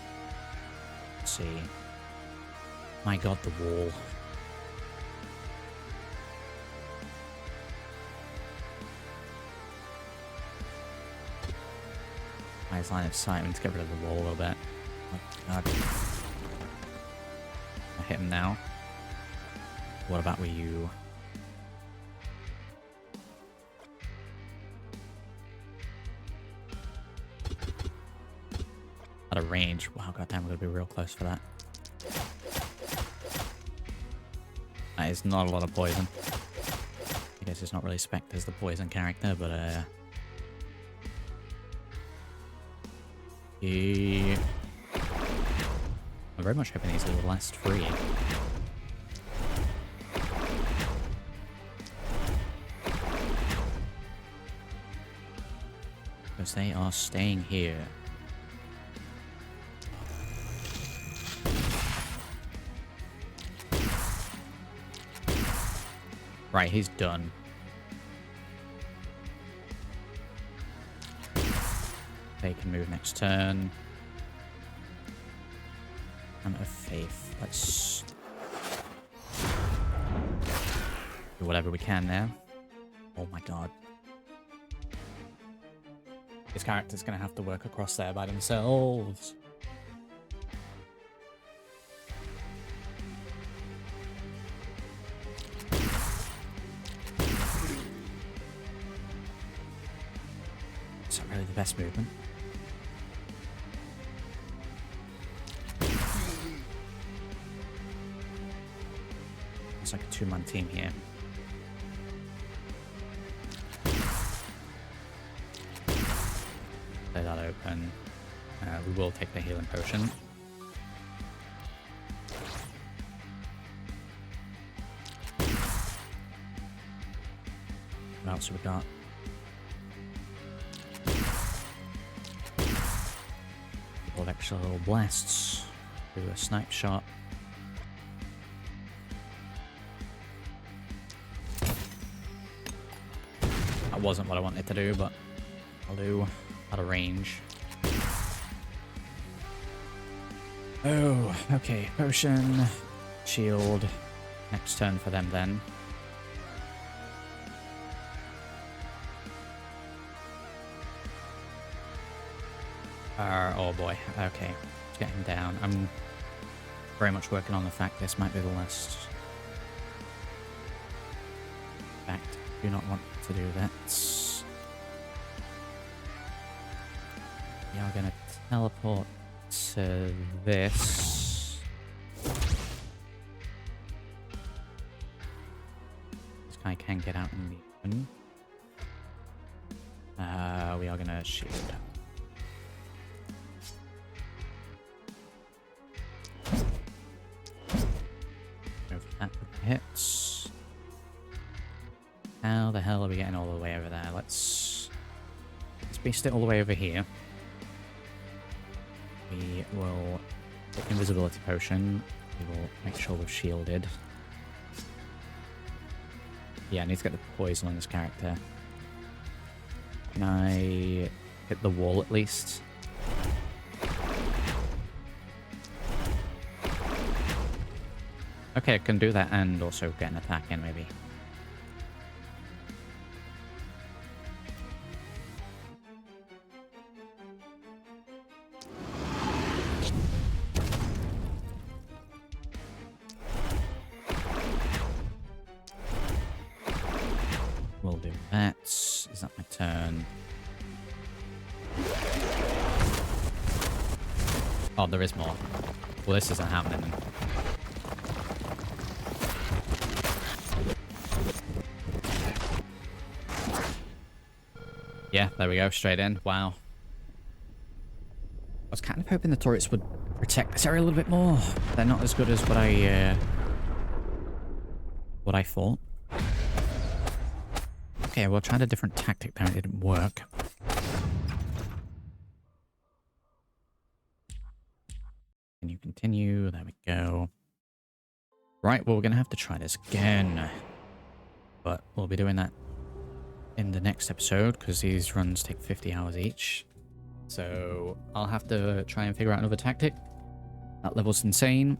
Speaker 1: let's see. My god, the wall. Nice line of sight. I need to get rid of the wall a little bit. Oh god. I hit him now. What about with you? Out of range. Wow, goddamn, we're gonna be real close for that. That is not a lot of poison. I guess it's not really spec'd as the poison character, but I'm very much hoping these are the last 3. Because they are staying here. Right, he's done. They can move next turn. I'm of faith. Let's do whatever we can there. Oh my god. This character's gonna have to work across there by themselves. Is that really the best movement? It's like a two-man team here. Play that open. We will take the healing potion. What else have we got? Couple of extra little blasts. Do a snipe shot. That wasn't what I wanted to do, but I'll do out of range. Oh, okay. Potion, shield. Next turn for them then. Oh boy. Okay. Let's get him down. I'm very much working on the fact this might be the last. In fact, I do not want to do that. We are going to teleport to this. This guy can get out in the open. We are going to shield. Over that with the hits. How the hell are we getting all the way over there? Let's beast it all the way over here. We will put invisibility potion. We will make sure we're shielded. Yeah, I need to get the poison on this character. Can I hit the wall at least? Okay, I can do that and also get an attack in maybe. We'll do that. Is that my turn? Oh, there is more. Well, this isn't happening. Yeah, there we go. Straight in. Wow. I was kind of hoping the turrets would protect this area a little bit more. They're not as good as what I thought. Okay, well, tried a different tactic there. It didn't work. Can you continue? There we go. Right, well, we're going to have to try this again. But we'll be doing that in the next episode, because these runs take 50 hours each. So I'll have to try and figure out another tactic. That level's insane.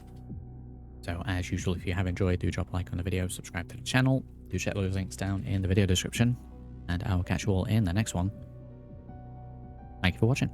Speaker 1: So as usual, if you have enjoyed, do drop a like on the video, subscribe to the channel. Do check those links down in the video description. And I will catch you all in the next one. Thank you for watching.